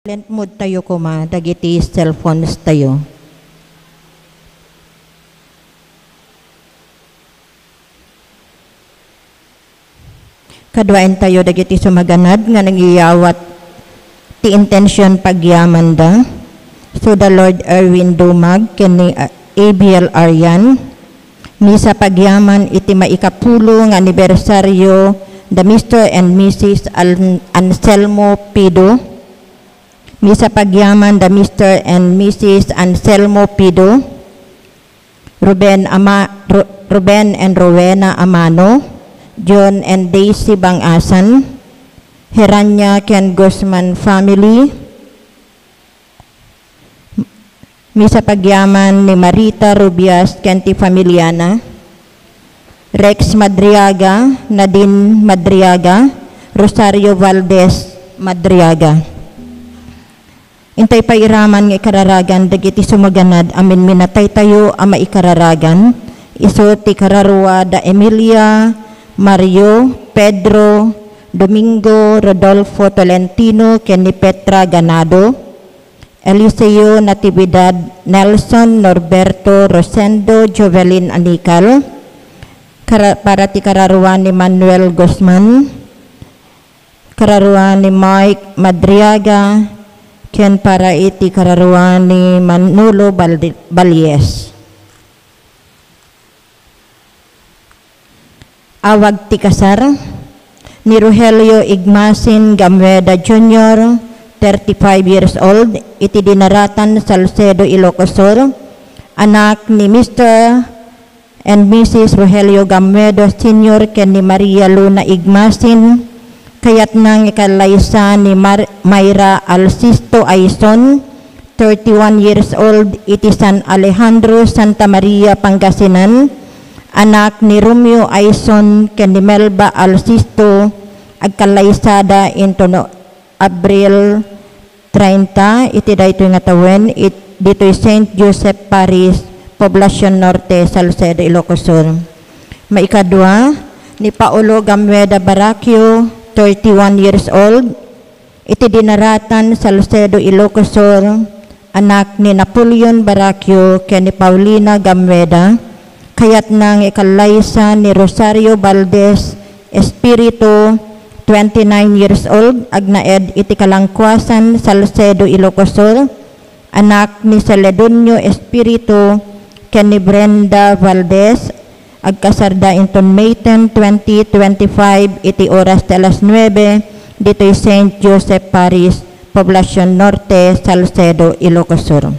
Silent mode tayo kuma, dagiti cellphones tayo. Kadwain tayo dagiti sumaganad nga nangiyawat ti intention pagyaman da. So the Lord Erwin Dumag kani ABL Aryan ni sa pagyaman iti maikapulo nga anibersaryo the Mr. and Mrs. Anselmo Pido. Ni sa pagyaman the Mr. and Mrs. Anselmo Pido. Ruben and Rowena Amano. John and Daisy Bangasan. Heranya Ken Guzman family. Misa pagyaman ni Marita Rubias Kenti Familiana. Rex Madriaga, Nadine Madriaga, Rosario Valdez Madriaga. Intay pa iraman ng ikararagan dagiti sumaganad amin minatay tayo ama ikararagan. Iso ti kararua da Emilia, Mario, Pedro, Domingo, Rodolfo Tolentino, Kenny Petra Ganado, Eliseo Natividad, Nelson Norberto Rosendo, Jovelyn Anical, para ti kararuan ni Manuel Guzman, kararuan ni Mike Madriaga, ken para iti kararuan ni Manolo Balyes. Awag ti kasar ni Rogelio Igmasin Gameda Jr., 35 years old, iti dinaratan Salcedo, Ilocos Sur, anak ni Mr. and Mrs. Rogelio Gamedo Sr. ken ni Maria Luna Igmasin, kayat nang ikalaysa ni Mayra Alcisto Aison, 31 years old, iti San Alejandro, Santa Maria, Pangasinan, anak ni Romeo Aison ken ni Melba Alcisto, agkalaysada into Abril 30, iti daytoy nga tawen, dito'y St. Joseph Parish, Poblacion Norte, Salcedo, Ilocos Sur. Maikadwa, ni Paulo Gameda Baracchio, 31 years old, iti dinaratan Salcedo, Ilocos Sur, anak ni Napoleon Baracchio ken ni Paulina Gameda, kayat nang ikalaysa ni Rosario Valdez Espiritu, 29 years old, agnaed iti Kalangkuasan, Salcedo, Ilocos Sur, anak ni Celedonio Espiritu ken ni Brenda Valdez, agkasarda inton May 10, 2025, iti oras de alas 9, dito'y St. Joseph Parish, Poblacion Norte, Salcedo, Ilocos Sur.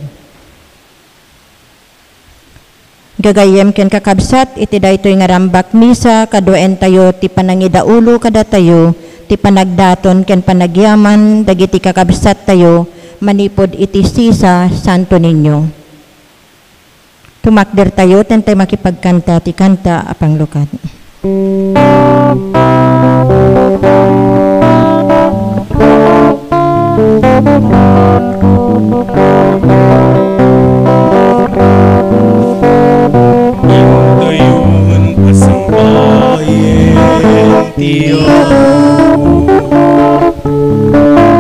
Gagayem ken kakabsat iti daytoy nga rambak misa kaduen tayo ti panangidaulo kada tayo ti panagdaton ken panagyaman dagiti kakabsat tayo manipod iti sisa Santo Niño. Tumakder tayo tentay makipagkanta ti kanta apang lukat. Indayon pasambahin tiyo,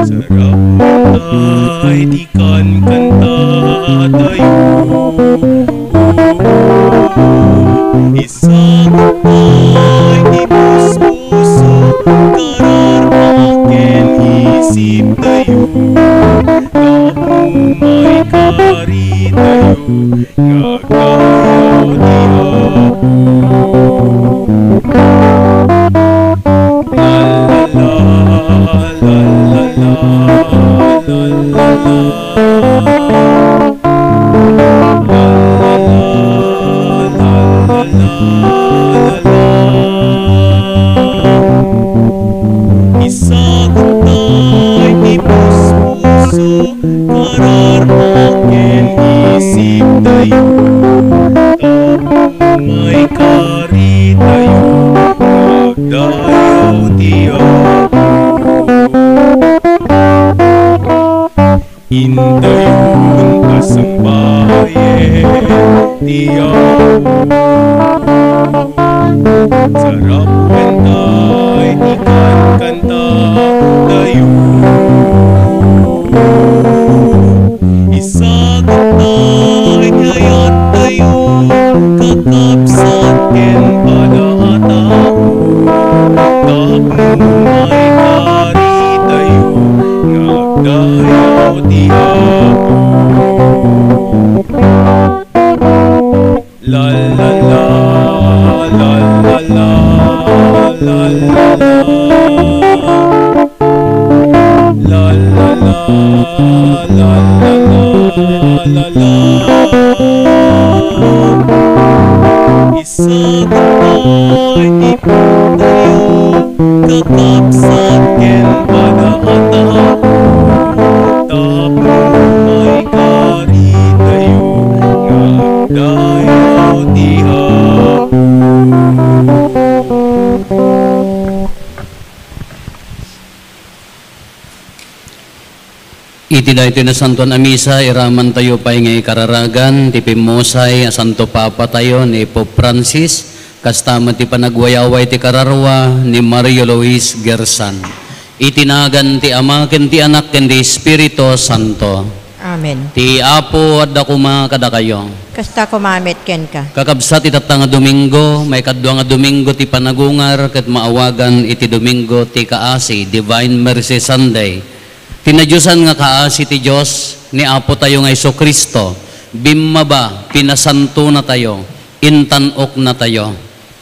sarap matay di kan kanta tayo. Isagapay di puso kararmaken isip tayo, kahumay kari tayo, ngagayaw di ako. La la la la la la la la. Isagutay di puso kararmaken isip tayo, kahumay kari tayo, nagdayaw di ako. Indayon pasambahin di ako, sarap kantay ikan kanta tayo. dayo ti Apo. La la la, la la la, la la la. La la la, la la la, la la. Isa kapay di po tayo, kakapsat ken panahanap. Tapos may kari tayo, ngagdayo ti Apo. Itida ito na Santo na Misa, iraman tayo pa ngay kararagan, ti Pimosay, Santo Papa tayo, ni Pope Francis, kastama ti panagwayaway ti kararwa, ni Mario Luis Gersan. Itinagan ti Ama, ken ti Anak, ken ti Espiritu Santo. Amen. Ti Apo, adda kuma kada kayo. Kasta kumamit ken ka. Kakabsat itata nga Domingo, may kadwa nga Domingo ti panagungar, ket maawagan iti Domingo ti kaasi, Divine Mercy Sunday. Tinadyosan nga kaasi ti Diyos, ni Apo tayo nga Jesucristo, bimmaba, pinasanto na tayo, intanok na tayo.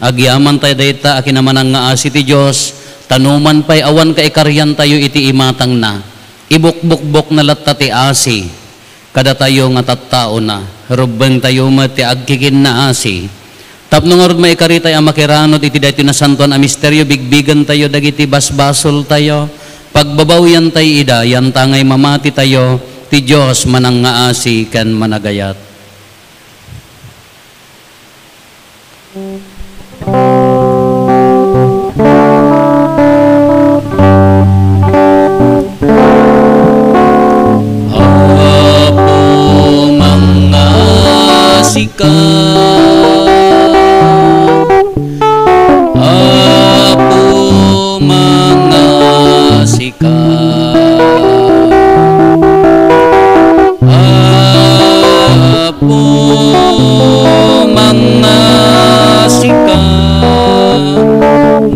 Agyaman tayo dayta, akinamanang nga asi ti Diyos, tanuman pa'y awan ka ikaryan tayo iti imatang na, ibukbukbok na latta ti asi, kada tayo nga tattao na, rubeng tayo mati agkikin na asi. Tapno nga rod maikari tayo amakiranod, iti dayto na santuan a misteryo, bigbigan tayo, dagiti basbasol tayo, pagbabawyan tayo ida, yan tangay mamati tayo, ti Diyos manang nga asi ken managayat. Apo mga sikat, Apo mga sikat,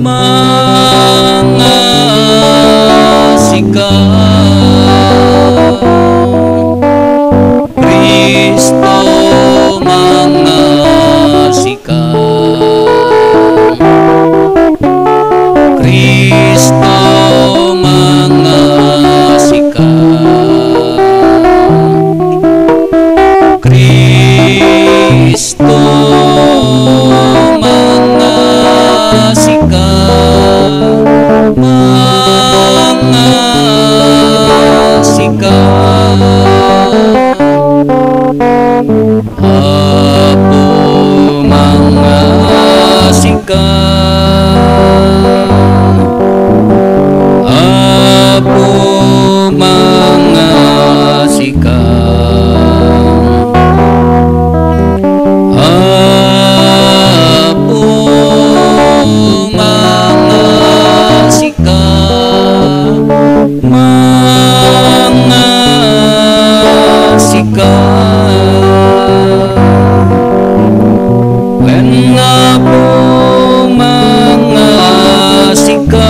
mga sikat, Kristo mga sikat, Kristo mga sikat, Kristo mga sikat, mga sikat, Apo mga sikat, Apo mga sikat, Apo mga sikat, mga sikat, when nga po mga sikat,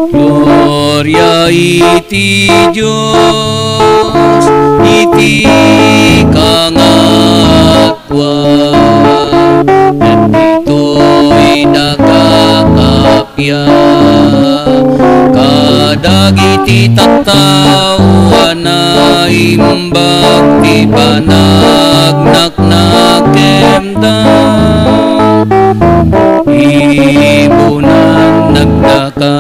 Gloria iti Diyos, iti kangatwa, at ito'y nakakapya, kadagiti tattao na imbag ti panagnaknakemdam, ibunan nagdaka,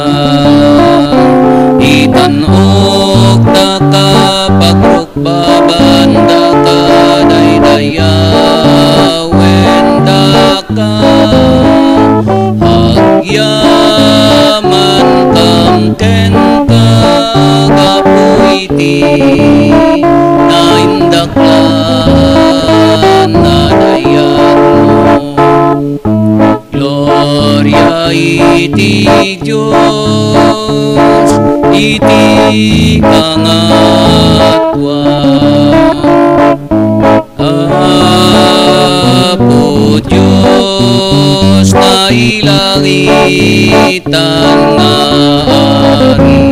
itanok daka, pagrukbaban daka, daydayawen daka, agyaman kamken kagapuiti, naindaklan na dayan mo. Gloria iti Diyos, iti kangatwa, Apo Diyos kailangitan nga ari.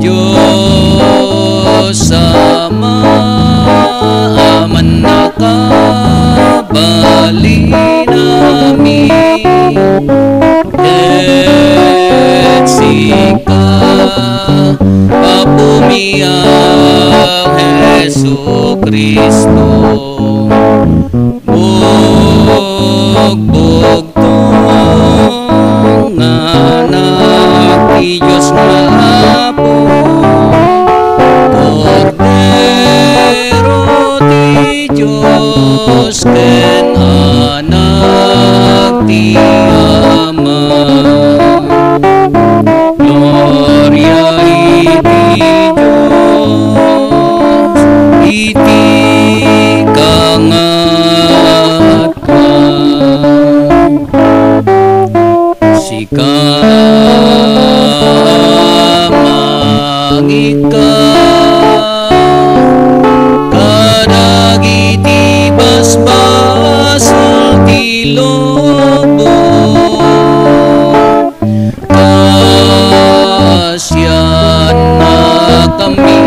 Diyos Ama, aman nakabali namin, et sika papumiyang Jesu Kristo. Bugbugtong anak ti Diyos nga apo, Cordero ti Diyos ken anak ti Ama. Gloria iti Diyos, iti kamangika kadagiti basbasol ti lobo, kasyan na kami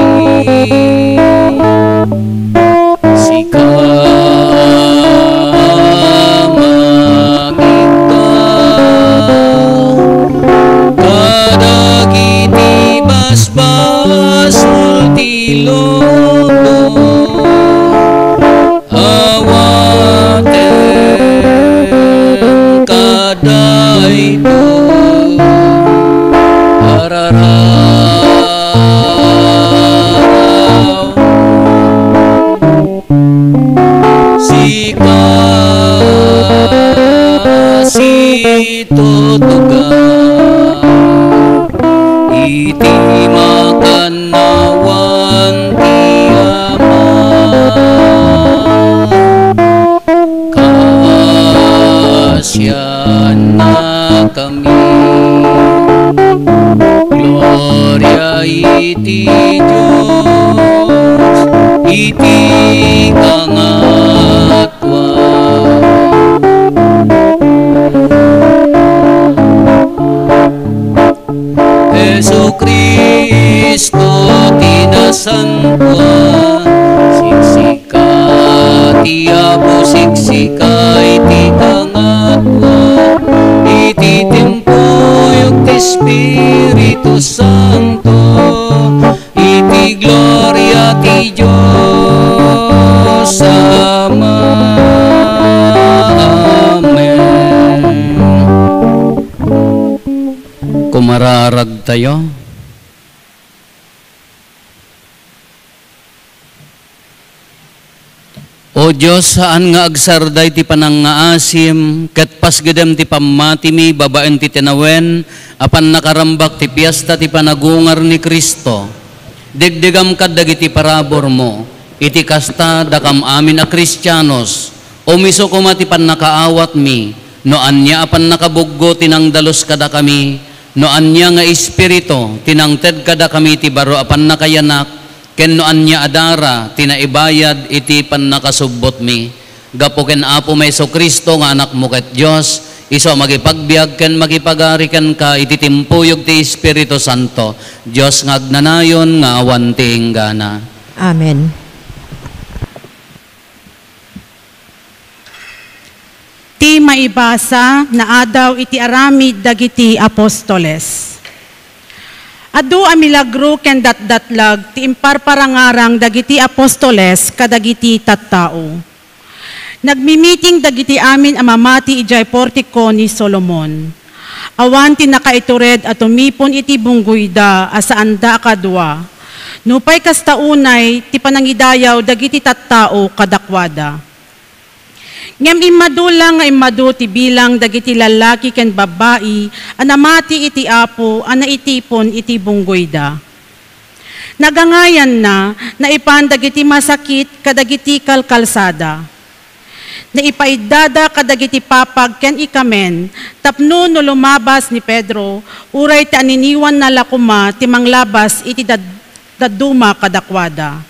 basbasol ti lobo, awaten kadayto araraw sika situtugan iti makanawan ti Ama, kasyan na kami. Gloria iti Diyos, iti kangatwa. Jesu Kristo tinasantuan, siksika ti Apo, siksika iti kangatwa, iti timpuyog ti Espiritu Santo, iti gloria ti Diyos Ama. Amen. Kumararag tayo. O Diyos, saan nga agsarday ti panangaasim, ket pasgedem ti pammatimi, babaen ti tinawen, apan nakarambak ti piyesta ti panagungar ni Kristo. Degdegam kad dagiti parabor mo, iti kasta dakam amin a Kristiyanos, o miso kuma ti pannakaawat mi, no anya apan nakabuggo tinang dalos kada kami, no anya nga espiritu tinangted kada kami ti baro apan nakayanak, ken no anya adara tinaibayad iti pannakasubbot mi. Gapo ken Apo Hesu Kristo nga anak mo ket Dios, iso magipagbiag ken magipagari ken ka iti timpuyog ti Espiritu Santo. Dios nga agnanayon nga awan ti inggana. Amen. Ti maibasa na adaw iti aramid dagiti apostoles. Adu a milagro ken datdatlag ti imparparangarang dagiti apostoles kadagiti tattao. Nagmimiting dagiti amin a mamati ijay portiko ni Solomon. Awan ti nakaitured at umipon iti bungguyda asaan da kadwa. Nupay kastaunay ti panangidayaw dagiti tattao kadakwada. Ngem imadula nga imadu ti bilang dagiti lalaki ken babayi anamati iti Apo anaitipon iti bungguyda. Nagangayan na naipan dagiti masakit kadagiti kalkalsada. Naipaidada kadagiti papag ken ikamen tapno no lumabas ni Pedro uray ti aniniwan na lakuma ti manglabas iti daduma kadakwada.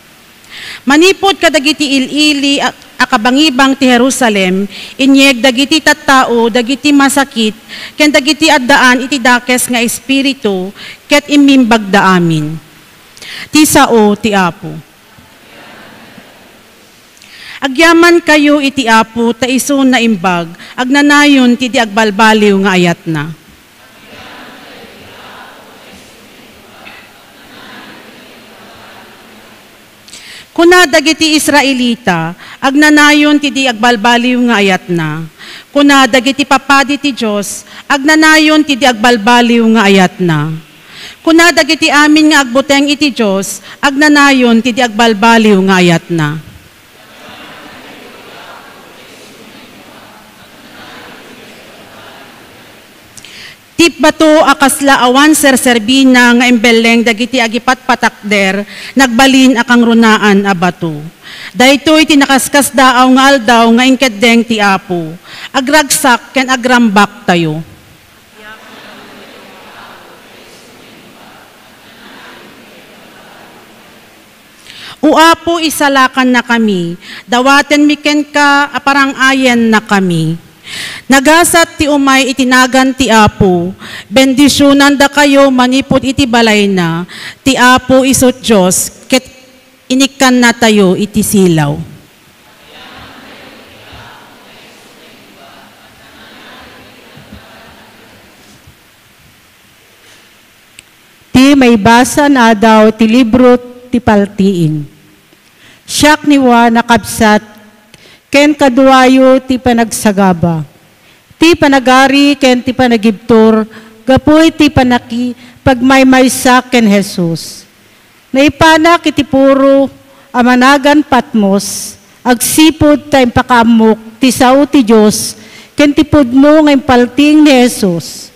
Manipod kadagiti ilili akabangibang ti Jerusalem, inyeg dagiti tattao, dagiti masakit, ken dagiti addaan iti dakes nga espiritu, ket imimbag da amin. Ti sao ti Apo. Agyaman kayo iti Apo, ta iso na imbag, agnanayon ti di agbalbaliw nga ayat na. Kuna dagiti Israelita, agnanayon ti di agbalbaliw nga ayat na. Kuna dagiti papadi ti Diyos, agnanayon ti di agbalbaliw nga ayat na. Kuna dagiti amin nga agbuteng iti Diyos, agnanayon ti di agbalbaliw nga ayat na. Tip bato akasla awan serserbina nga embeleng dagiti agipat patakder, nagbalin akang runaan a bato. Daytoy tinakaskas daaw nga aldaw nga inkeddeng ti Apo, agragsak ken agrambak tayo. O Apo, isalakan na kami, dawaten miken ka, aparang ayen na kami. Nagasat ti umay itinagan ti Apo, bendisyonan da kayo manipod iti balay na, ti Apo isot Diyos, ket inikan na tayo iti silaw. Ti may basa na daw ti libro ti paltiin. Siyak ni wa nakabsat ken kaduayo ti panagsagaba. Ti panagari ken ti panagibtor, gapoy ti panaki pagmaymaysa ken Jesus. Naipanak iti puro amanagan Patmos, agsipod ta impakaamok ti sao ti Dios ken ti pudno nga impalting ni Jesus.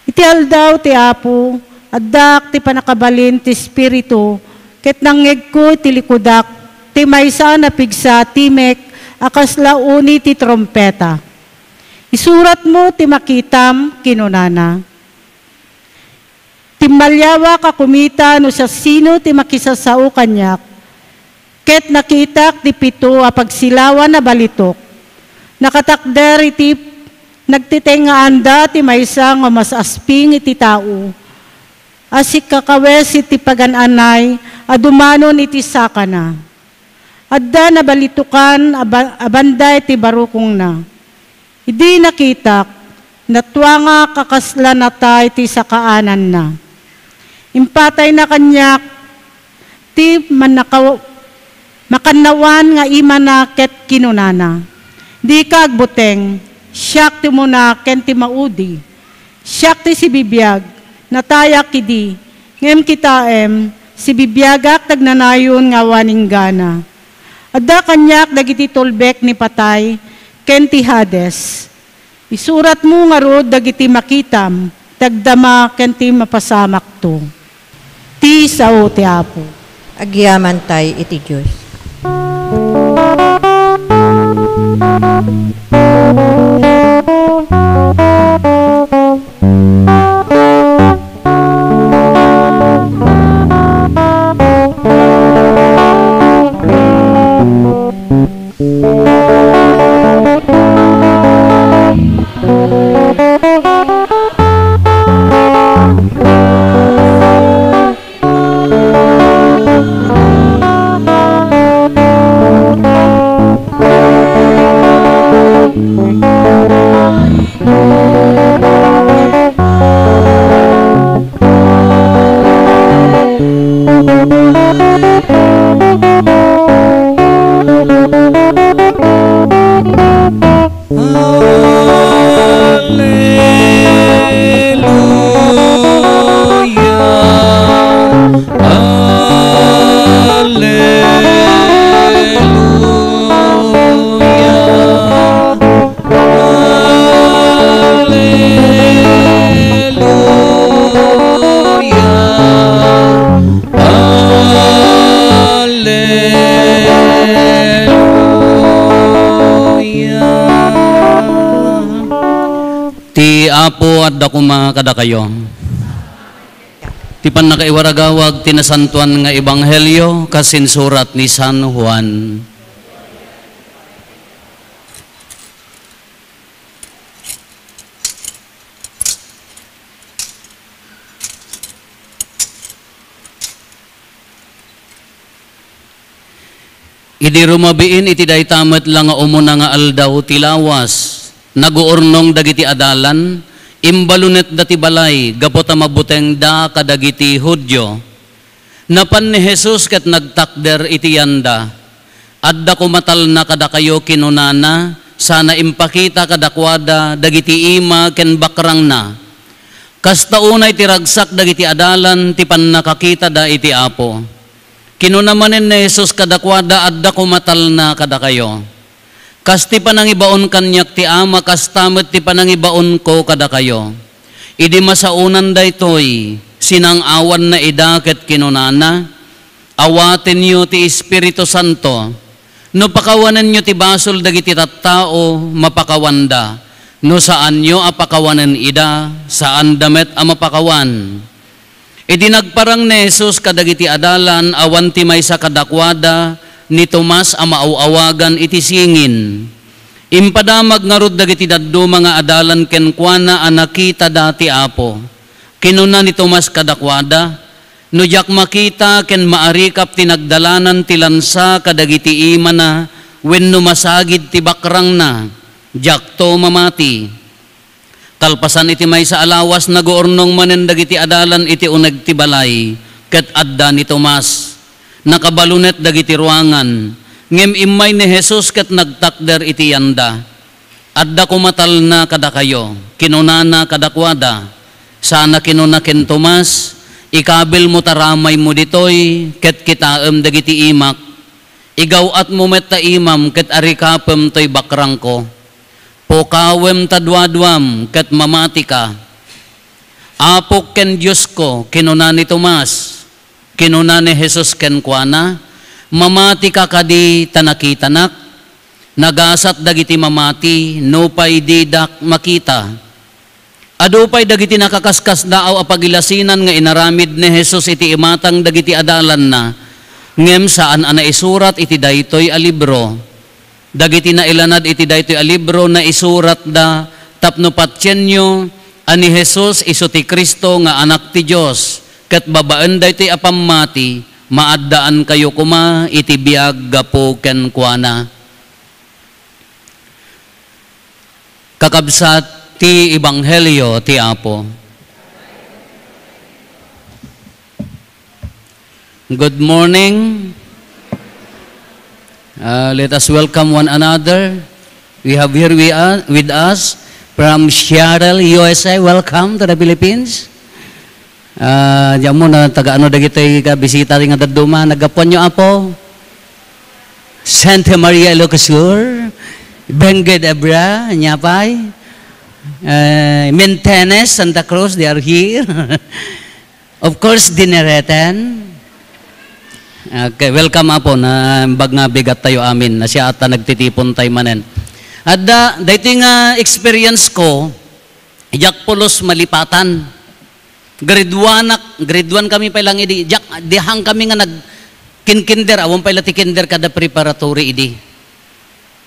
Iti aldaw ti Apo, addak ti panakabalin ti Espiritu, ket nangeg ko ti likudak, ti maysa na pigsa timek, akasla uni ti trompeta. Isurat mo ti makitam kinunana. Timbalyawa ka kumita no sa sino ti makisasao kanyak, ket nakitak ti pito a pagsilawan na balitok. Nakatakder iti nagtitengaanda ti maysa nga mas asping iti tao. Asik kakawes iti pagananay, adumanon iti sakana. Adda na balitukan, abanday ti barukong na. Hindi nakitak, natwa nga kakasla na tayo ti sakaanan na. Impatay na kanyak, ti makanawan nga ima na ket kinunana. Di ka agbuteng, siyak ti muna ken ti maudi. Siyak ti si bibiyag, natayak kidi, ngem kitaem, si bibiyagak tagnanayon nga waninggana. Adda kanyak dagiti tolbek ni patay, ken ti Hades. Isurat mo nga rod dagiti makitam, tagdama ken ti mapasamak to. Ti sao ti Apo. Agyaman tay iti Diyos. Apo at dakuma kada kayo. Ti panakaiwaragawag tinasantuan nga ebanghelyo kasinsurat ni San Juan. Idi rumabiin iti daytamet lang nga umuna nga aldaw tilawas. Naguurnong dagiti adalan, imbalunet dati balay, gapota mabuteng da kadagiti Hudyo. Napan ni Jesus ket nagtakder iti yanda. Adda kumatal na kada kayo kinunana, sana impakita kadakwada dagiti ima ken bakrang na. Kasta unay tiragsak dagiti adalan ti pannakakita da iti Apo. Kinunamanen ni Jesus kadakwada adda kumatal na kada kayo. Kasti panangibaon kanyak ti ama kastamet ti panangibaon ko kada kayo. Idi masaunan daytoy sinang awan na ida ket kinunana. Awaten niyo ti Espiritu Santo. No pakawanan nyo ti basol dagiti tattao mapakawanda. No saan nyo apakawanan ida, saan damet mapakawan. Idi nagparang ni Jesus kadagiti adalan awan ti maysa kadakwada ni Tomas maawawagan iti singin. Impadamag nga rod dagiti daddo mga adalan kenkwana anakita dati Apo. Kinuna ni Tomas kadakwada, no jak makita ken maarikap tinagdalanan ti lansa kadagiti ima na wenno masagid ti bakrang na jak to mamati. Kalpasan iti maysa alawas naguurnong manen dagiti adalan iti uneg ti balay ket adda ni Tomas. Nakabalunet dagiti ruangan ngem imay ni Jesus ket nagtakder iti yanda. Adda kumatal na kada kayo kinunana kadakwada. Sana kinuna ken Tomas ikabil mo taramay mo ditoy, ket kitaem dagiti imak. Igaw at mo met ta imam, ket arikapem toy bakrang ko. Pokawem tadwadwam, ket mamati ka. Apok ken Diyos ko, kinuna ni Tomas. Kinuna ni Jesus ken kuana, mamati ka kadi tanakitanak. Nagasat dagiti mamati, no pay didak makita. Adupay dagiti nakakaskas daaw apagilasinan nga inaramid ni Jesus iti imatang dagiti adalan na ngem saan ana isurat iti daytoy a libro. Dagiti na ilanad iti daytoy a libro na isurat da tapno patyenyo ani Jesus isu ti Kristo nga anak ti Dios ket babaen daytoy a pammati maaddaan kayo kuma iti biag gapo ken kuana. Kakabsat ti Ebanghelyo ti Apo. Good morning. Let us welcome one another. We have here with us from Seattle, USA. Welcome to the Philippines. Diyan mo na taga-ano dagitoy ka bisita rin nga daduma. Nagapon nyo Apo. Santa Maria Ilocosur. Benguet Abra. Nyapay. Maintenance, Santa Cruz, they are here. Of course, Dinereten. Okay, welcome Apo na bag nga bigat tayo amin na siya ata nagtitipon tayo manen. At dito nga experience ko, jak pulos malipatan. Grade 1 kami pa lang idi. Jak dihang kami nga nag-kinkinder, awon pa ilati kinder kada preparatory idi.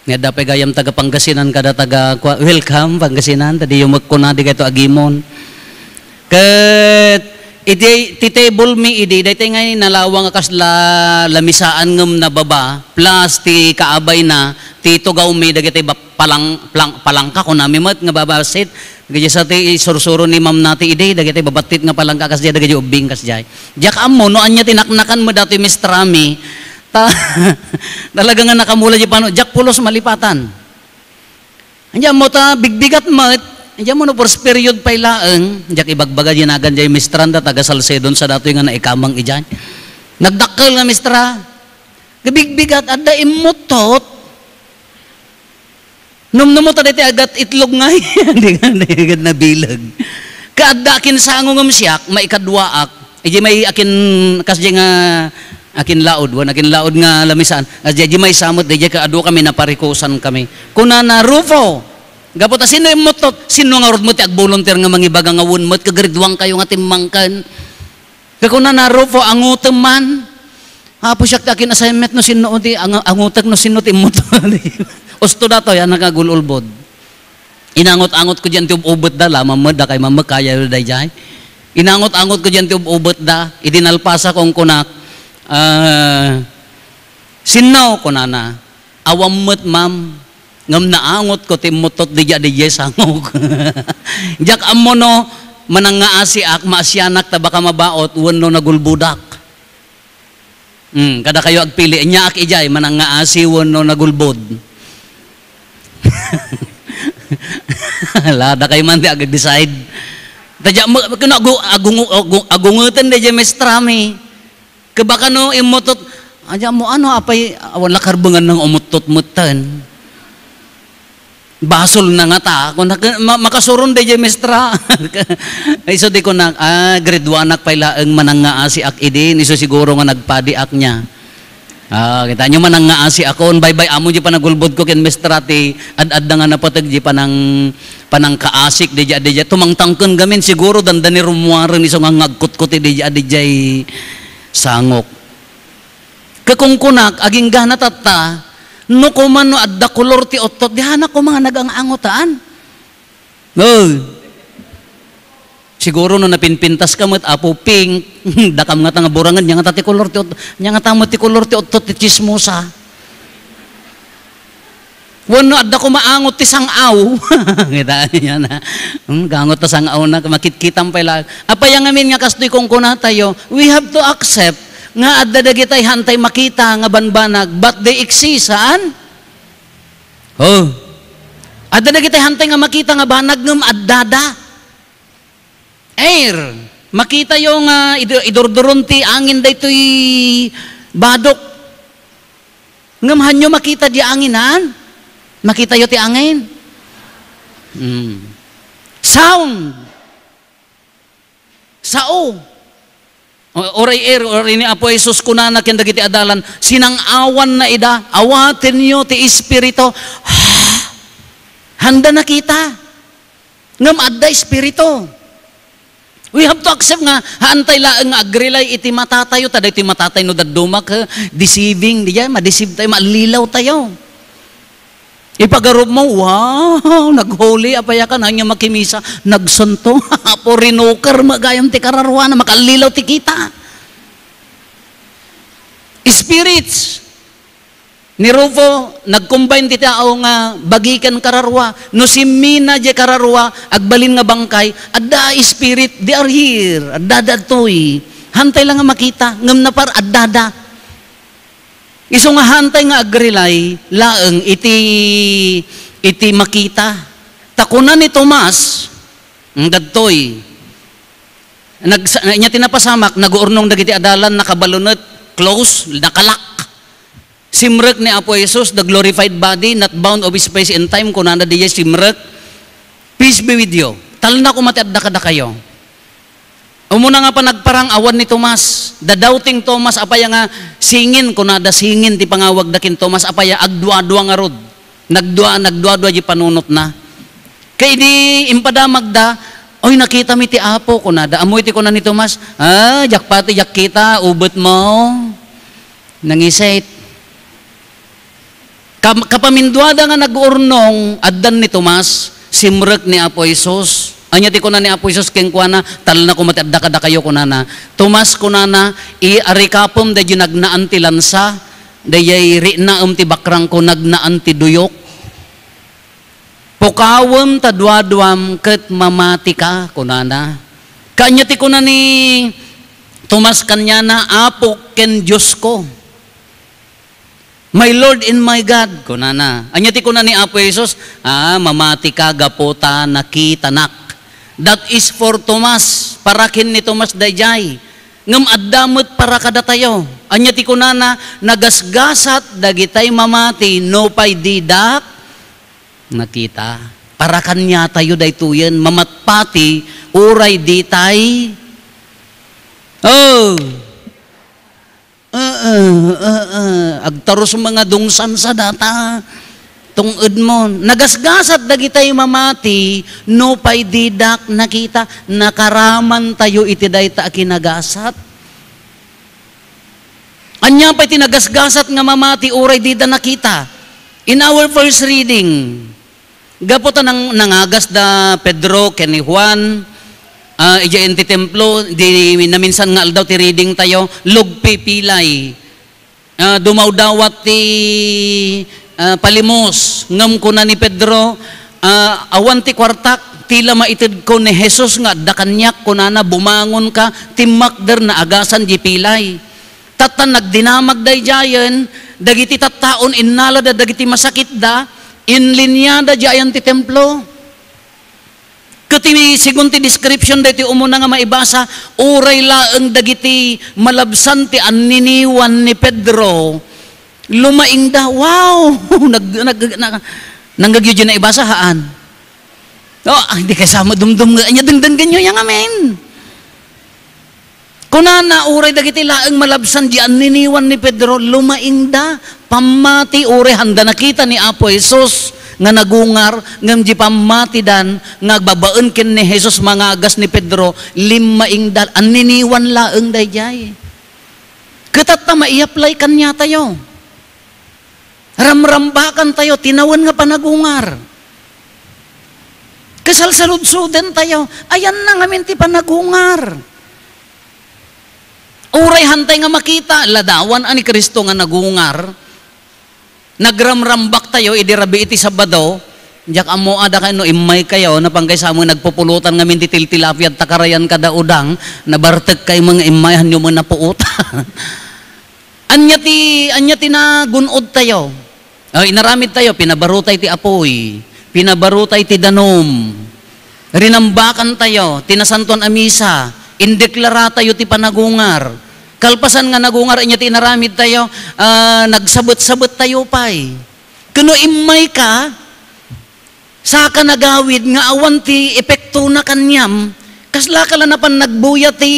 Nga dapat gayam taga Pangasinan kada taga welcome Pangasinan tadi yung magkuna di kayo agimon. Ket iti table mi idi daytay ngay nalawang akas lamisaan ngem na baba plus ti kaabay na ti tugaw mi dagiti palangka ko nami met nga babasit dagiti sa ti sursuro ni ma'am nati idi dagiti babatit nga palangka kas diay dagiti ubing kas diay. Jak ammo no anya tinaknakan mo dati mistrami. Talaga nga nakamula di paano, jak pulos malipatan. Andiyan mo ta, bigbigat mat, andiyan mo no first period pa ilaang, jak ibagbaga ginagan jay mistranda, taga Salcedon sa dato nga naikamang ijan. Nagdakkel nga mistra, bigbigat, adda imutot. Numnumot adda iti agat itlog nga, hindi nga agad nabilag. Kaadda akin sango ngam siyak, maikadwaak, iji may akin, kasya nga, akin laod nga lamisan asya di may samot di ka adu kami naparikusan kami kuna na Rufo gapota sino imutot sino nga rod mo ti agbolunteer nga mangibaga nga wunmot kagridwang kayo nga timmangkan kuna na Rufo angutem man hapo siya akin assignment no sino ti angutek no sino ti imutot usto dato yan nakagululbod inangot-angot ko diyan ti ubot da lamam da kay mamakaya day jay inangot-angot ko diyan ti ubot da idinalpasa kong kunak Sinaw ko na, awamot ma'am, ngam naangot ko timutot di sangok. Jak amo no, manangaasi ak, maasyanak ta baka mabaot, wano nagulbudak. Kada kayo agpili, niya ak ijay, manangaasi, wano nagulbod. Lada kayo man di agag-decide. Tadya mo, agungutan di dyan mestrami. Kabaka no, imutot, adya mo ano, apay, wala karbangan ng umutot-mutan. Basol na nga ta, kung makasuron di dyan mestra. Iso di ko na, grade 1 ak pala ang manangaasi ak idin, iso siguro nga nagpadi ak niya. Kita nyo manangaasi ako, bye-bye, amo di pa nagulbod ko kin mestra, ti ad-ad na nga napatag di pa ng kaasik, di dyan, tumangtangkan gamin, siguro dandani rumuwaran, iso nga ngagkut-kuti di dyan, sangok. Kakungkunak, aging gana tata, no kuman no adda kolor ti otot, dihanak ko mga nagangangotaan. Siguro no napinpintas ka mo't apo pink, dakam nga tanga burangan, niya nga tati kolor ti otot, niya nga tamo ti kolor ti otot ti chismosa. Wano adda ko maangot ti sangaw. Kita niya na, gangot ta sangaw na, makitkitam pala. Apayang amin nga kastoy kung kuna tayo, we have to accept nga adda dagitay hantay makita nga banbanag, but they exist, saan? Adda dagitay hantay nga makita nga banag ngam addada. Air, makita yung idurduron ti angin daytoy badok. Ngam hanyo makita di anginan. Makita yo ti angin. Sound. Sao. Oray ni Apo Jesus kunana ken dagiti adalan, sinang-awan na ida, awaten niyo ti Espiritu. Handa na kita. Ngam adda Espiritu. We have to accept nga, haantay laang nga agrilay iti matatayo, tada iti matatay no dadumak, deceiving, diyan, ma-deceive tayo, malilaw tayo. Ipagarob mo, wow, nag-holy, apaya ka na niya makimisa, nagsanto, po rinukar, magayam ti kararwa na makalilaw ti kita. Spirits, ni Rufo, nag-combine ti tao nga bagikan kararwa, no simina di kararwa, agbalin nga bangkay, adda spirit, they are here, adda toy, hantay lang nga makita, ngam na par addada. Iso nga hantay nga agrilay, laeng iti makita. Takunan ni Tomas, ang dadtoy, niya tinapasamak, nag-uurnong dagiti adalan, nakabalunot, close, nakalak. Simrek ni Apo Jesus, the glorified body, not bound of space and time, kunana diya simrek, peace be with you. Tal na kumatiadda kada kayo. Umuna nga pa nagparang awan ni Tomas, the doubting Tomas, apaya nga singin, kunada singin, ti pangawag dakin Tomas, apaya agdua-dua nga rod. Nagdua-dua di panunot na. Kaya di impadamag da, oy nakita mi ti Apo, kunada, amoy ti kunan ni Tomas, jakpati jak kita, ubot mo, nangisait. Kapamindwada nga nag-urnong, addan ni Tomas, simrek ni Apo Jesus, anya ti kunan ni Apo Jesus kengkuana, tal na kumatadda kada kayo kunana. Tomas kunana, i-arikapom da yung nagnaan ti lansa, da yay rinaam ti bakrang ko nagnaan ti duyok. Pukawam tadwadwam ket mamati ka kunana. Kanya ti kunan ni Tomas kanyana, Apo ken Diyos ko. My Lord and my God, kunana. Anya ti kunan ni Apo Jesus, mamati ka gapota nakitanak. That is for Tomas, parakin ni Tomas dayjay. Ngam addamot para kada tayo. Anya ti kunana, nagasgasat dagitay mamati, no pay didak nakita. Parakan niya tayo daytoyen, mamatpati, uray ditay. Agtaros mga dungsan sa data. Tungod mo, nagasgasat dagitay mamati, no pay didak nakita, nakaraman tayo iti dayta kinagasat. Anya pa'y tinagasgasat nga mamati, uray dida nakita. In our first reading, gaputan nangagas da Pedro, ken ni Juan, ija iti templo, di naminsan nga aldaw ti reading tayo, lugpi pilay. dumawdawat ti palimos ngam ko na ni Pedro awan ti kwartak tila maitid ko ni Jesus nga da kanyak ko na bumangon ka timakder na agasan di pilay tatan nagdinamag day jayen dagiti tattaon innala da dagiti masakit da inlinyada jayan ti templo kati sigun ti description dati umuna nga maibasa uray laeng dagiti malabsan ti anniniwan ni Pedro lumaing da wow nanggagyo na ibasa haan hindi kasama dumdum nga anya dengdeng ganyo yang amen kunana uray dagiti laeng malabsan di anniniwan ni Pedro lumaing da pamati uray handa nakita ni Apo Jesus nga nagungar ngam di pamati dan nga babaen ken ni Jesus mga agas ni Pedro limaing dal anniniwan laeng dayjay ketat ta maiapply kanya tayo ramrambakan tayo tinawan nga panagungar kasalsaludsudan tayo ayan na ngamin ti panagungar uray hantay nga makita ladawan ani Kristo nga nagungar nagramrambak tayo idirabi iti Sabado jak amo ada kayo imay kayo napanggay sa among nagpupulutan ngamin ti tiltilapia at takarayan kada udang nabartek kay mga imayan nyo mga napuuta anya ti na gunod tayo inaramid tayo pinabarutay ti apoy pinabarutay ti danom rinambakan tayo tinasanton a misa indeklara tayo ti panagungar kalpasan nga nagungar inya ti inaramid tayo nagsabot-sabot tayo pay kuno imay ka saka nagawid nga awan ti epekto na kanyam kasla ka na pan nagbuya ti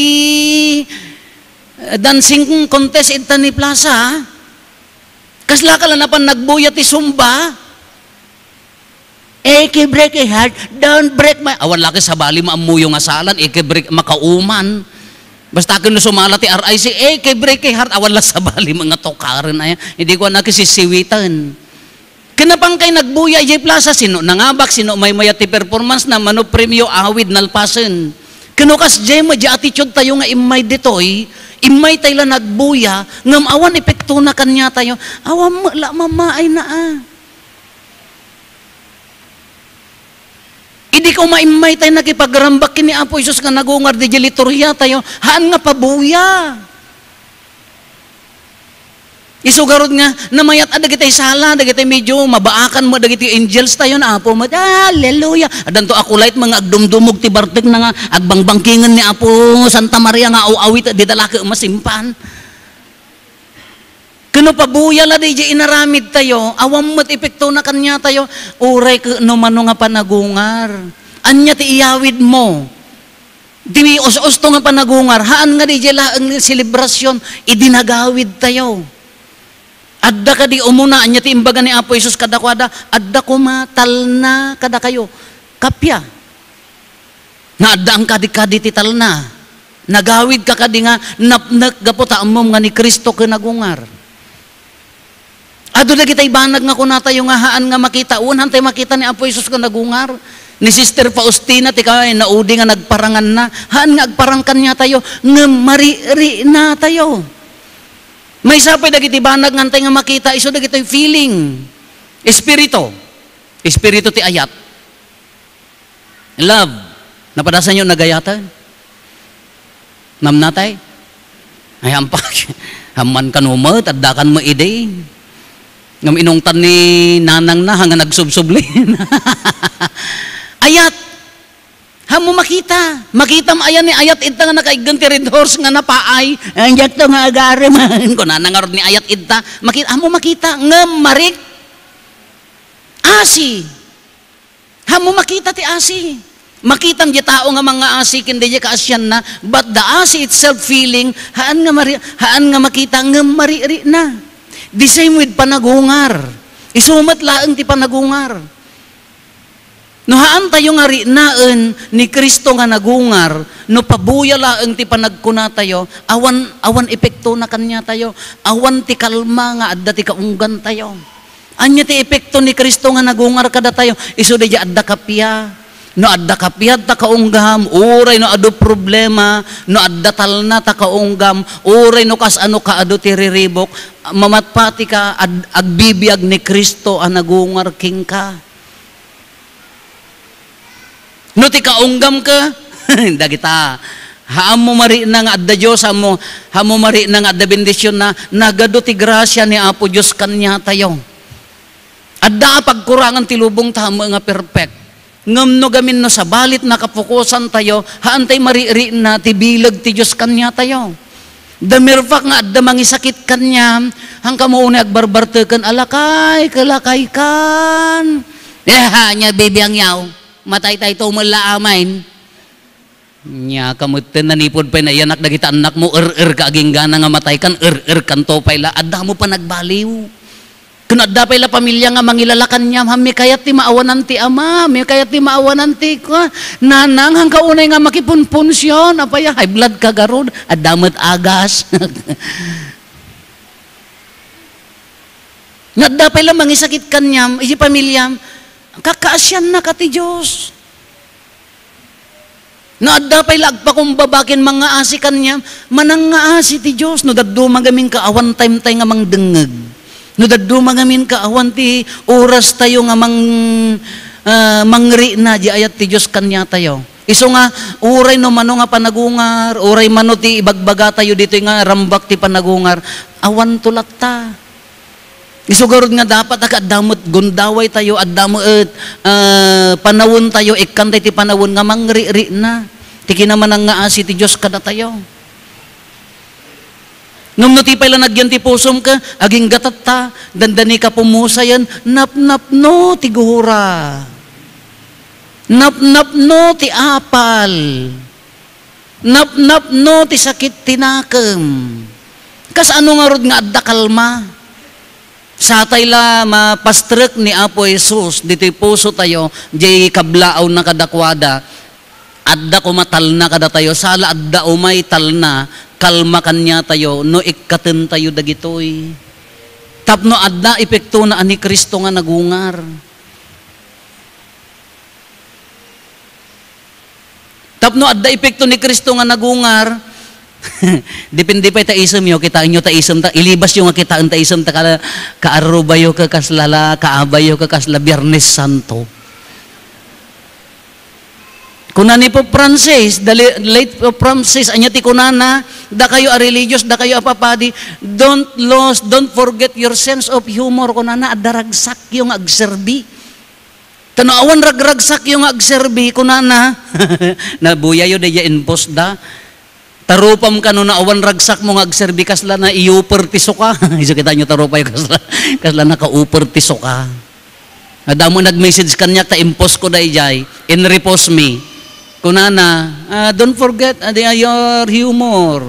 dancing contest ita ni plaza kasla ka na pan nagbuya ti sumba break a heart don't break my awan laki sa bali maamuyo nga salan break makauman basta kung sumala ti RIC, break heart, awan lang sa bali, mga tokaran na yan. Hindi ko nakisisiwitan. Kinapang kay nagbuya, J Plaza, sino nangabak, sino may mayati performance na mano premyo awid nalpasen. Kinukas J mo, di attitude tayo nga imay ditoy, imay tayo lang nagbuya, ngam awan epekto na kanya tayo, awan mamaay na Hindi ko maimay tayo nakipagrambak kini Apo Isus nga nagungar di liturya tayo. Haan nga pabuya. Isugarod nga, namayat dagiti sala, dagiti medyo mabaakan mo, dagiti angels tayo na Apo mo. Hallelujah. Adan to ako light mga agdumdumog ti bartek na nga, agbangbangkingan ni Apo Santa Maria nga awit, di dalaki umasimpan. Kano pabuya la di inaramid tayo, awam mo't epekto na kanya tayo, uray no mano nga panagungar. Anya ti iyawid mo. Di os-osto nga panagungar, haan nga di laeng selebrasyon, idinagawid tayo. Adda ka di umuna, anya ti imbaga ni Apo Jesus kadakwada, adda kumatal na kada kayo. Kapya. Nga adda ang kadi-kadi ti tal na. Nagawid ka kadi nga, napnak gaputa amom nga ni Kristo kinagungar. Ado na kita'y banag nga kuna tayo nga haan nga makita. Unan tayo makita ni Apo Jesus ka nagungar. Ni Sister Faustina, tika naudi nga nagparangan na. Haan nga agparangkan niya tayo. Nga mariri na tayo. May sapay dagiti banag nga tayo nga makita. Iso dagiti feeling. Espiritu. Espiritu ti ayat. Love. Napadasan nyo nagayatan? Ma'am natay? Ay ampak. Haman kanumot, addakan mo ide. Ngam inungtan ni nanang na hanga nagsubsublin. Ayat. Hamo makita. Makita mo ayan ni ayat ita nga nakaigan ti red horse nga napaay. Anjak to nga agari man. Kung nanangarod ni ayat ita. Hamo makita. Ngam marik. Asi. Hamo makita ti asi. Makitang di tao nga mga asi kindi di kaasyan na. But the asi itself feeling. Haan nga makita. Ngam mariri na. The same with panagungar. Isumat laeng ti panagungar. No haan tayo nga rinaan ni Kristo nga nagungar, no pabuya laeng ti panagkuna tayo, awan epekto na kanya tayo, awan ti kalma nga adda ti kaunggan tayo. Anya ti epekto ni Kristo nga nagungar kada tayo, iso di adda kapya. No adda kapiyat ta kaunggam, uray no adu problema, no adda tal na ta kaunggam, uray no kas ano ka adu tiriribok, mamatpati ka agbibiyag ni Kristo ang nagungar king ka. No ti kaunggam ka, dagita. Haamo mari na nga adda Diyos, hamo mari na nga adda bendisyon na nagado ti grasya ni Apo Diyos kanya tayo. Adda pagkurangan ti lubong tamo nga perfect. Ngam no gamin no sa balit na kapukusan tayo, haantay mariri na ti bilag ti Diyos kanya tayo. The mere fact nga adda mangisakit kanya, hangka mo una agbarbartekan, alakay, kalakay kan. Nya bibiyang yaw, matay tayo tumula amain. Nya kamutin nanipod pa na yanak dagita anak mo, ka aging gana nga matay kan, kan to pala, adda mo pa nagbaliw. Kung adda pala pamilya nga mangilalakan niya, may kayat ti maawanan ti ama, may kayat ti maawanan ti ko, nanang hangka unay nga makipunpunsyon, apaya, high blood ka garod, adamat agas. Nga adda pala mangisakit kanyam, isi pamilya, kakaasyan na ka ti Diyos. No adda pala agpakumbabakin mga asi kanyam, manang nga asi ti Diyos, no daddo magaming ka awan time tayo nga mangdengeg. No daddo mangamin ka awan ti oras tayo nga mangri na di ayat ti Diyos kanya tayo. Iso nga uray no mano nga panagungar, uray mano ti ibagbaga tayo dito nga rambak ti panagungar, awan tulak ta. Iso garod nga dapat akadamot gundaway tayo addamo panawon tayo ikkantay ti panawon nga mangri na. Ti kinaman nga asi ti Diyos kada tayo. Ngam no ti pala nagyan ti pusom ka, aging gatat ta, dandani ka pumusayan, nap-nap no ti guhura. Nap-nap no ti apal. Nap-nap no ti sakit tinakam. Kas ano nga rod nga adda kalma. Satay la mapastrek ni Apo Jesus, dito puso tayo, jay kablaaw na kadakwada, adda kumatal na kada tayo, sala adda umay tal na, kalma kanya tayo, no ikkaten tayo dagitoy. Tapno adda epekto na ani Kristo nga nagungar. Tapno adda epekto ni Kristo nga nagungar, depende pa taisem yo, kita inyo taisem ta, ilibas yung nga kita ang taisem ta, kaarubayo ka kaslala, kaabayo ka kasla Biyernes Santo. Kunani po Francis, late po Francis, anya ti kunana, da kayo a religious, da kayo a papadi, don't forget your sense of humor, kunana, adaragsak yung agserbi. Tanawan ragragsak yung agserbi, kunana, nabuya yun da impos da, tarupam ka no na awan ragsak mo agserbi, kasla na iuper tiso ka. Iso kita nyo tarupay, kasla na kauper tiso ka. Adamo nag-message kanya, ta impos ko da ijay, in-repose me. Kunana, don't forget your humor.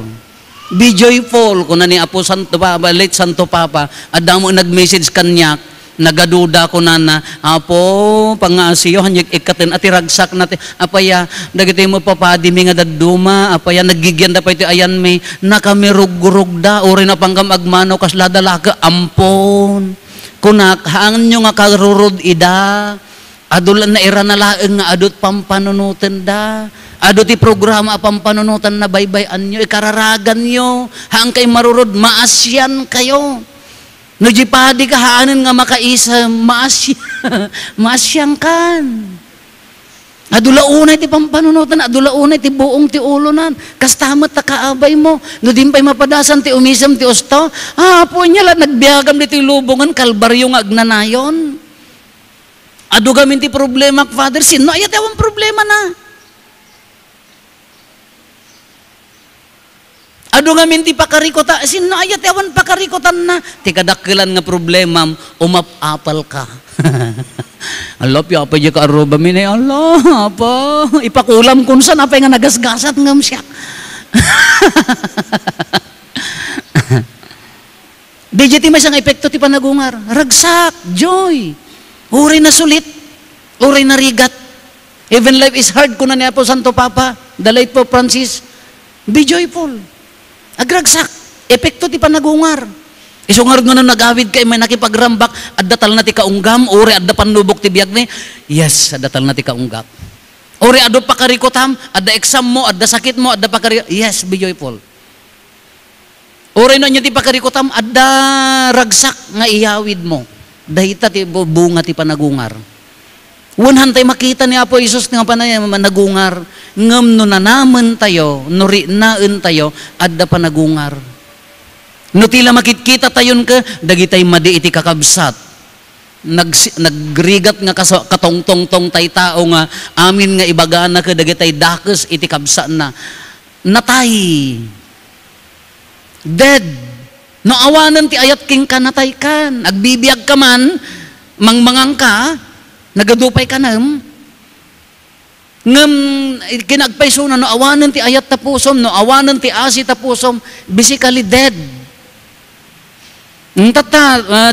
Be joyful. Kunani Apo Santo Papa, late Santo Papa, adamo nag-message kanyak, nagaduda kunana, Apo, pangasiyo, hanyag ikatin, ati ragsak natin, apaya, dagiti mo papadi, mi nga daduma, apaya, nagigyan da pa iti ayan mi, nakamirug-rug da, uri na panggam agmano, kasladalaka, ampon. Kunak, haan nyo nga karurod ida, adulan na iranalaeng nga adut pampanunutan da. Adut ti programa pampanunutan na baybayan nyo, ikararagan nyo. Haang kay marurod, maasyan kayo. No jipadi ka haanin nga makaisa, maasyan kan. Adula unay ti pampanunutan, adula unay ti buong ti ulunan. Kastamat ta kaabay mo. No din pa'y mapadasan ti umisam ti usto. Po niya lang nagbiagam dito lubungan, kalbaryo nga agnanayon. Ado gamin ti problema, Father, sino ayat ewan problema na. Ado gamin ti pakarikota, sino ayat ewan pakarikotan na. Ti kadakilan nga problema, umapapal ka. Allah, piapa dya ka aroba min, Allah, apa, ipakulam kun saan, apa nga nagasgasat ngam siya. Di ti may isang epekto ti panagungar, ragsak, joy. Uray na sulit, uray na rigat. Even life is hard, kunan niya po Santo Papa, the late Pope Francis. Be joyful. Agragsak, epekto ti panagungar. Isungar nga nung nag-awid kay may nakipagrambak, addatal na ti kaunggam, uray adda panlubok ti biyag ni, yes, addatal na ti kaunggap. Ori ado pakarikutam, adda exam mo, adda sakit mo, adda pakarikutam. Yes, be joyful. Ori na niya ti pakarikutam, adda ragsak nga iyawid mo. Dahita ti bunga ti panagungar. Wunhan tayo makita ni Apo Isus nga panay nagungar. Ngam no nanaman tayo, no rinaan tayo, adda panagungar. No tila makikita tayon ka, dagitay madi iti kakabsat. Nagrigat nga katongtong tay tao nga amin nga ibagana ka dagitay dakes iti kabsa na natay dead no awanan ti ayat king kanatay kan agbibiyag ka man mangmangang ka nagadupay ka nam ngem kinagpayso na no awanan ti ayat tapusom no awanan ti asi tapusom basically dead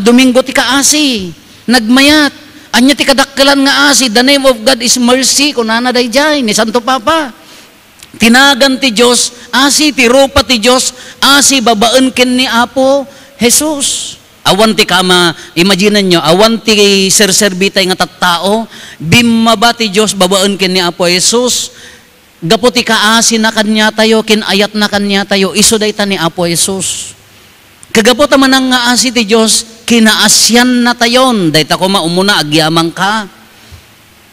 Domingo ti kaasi nagmayat. Anya ti kadakkelan nga asi, the name of God is mercy, kunana dayjay ni Santo Papa. Tinagan ti Dios, asi ti rupa ti Dios, asi babaan ken ni Apo Jesus. Awan ti kama, imagine nyo, awan ti serserbitay nga tattao, bimaba ti Dios babaan ken ni Apo Jesus. Gapo ti kaasi na kanya tayo, kinayat na kanya tayo, iso dayta ni Apo Jesus. Kagapo ta manang nga asi ti Dios, kinaasyan na tayon. Dahil ako maumuna, agyamang ka.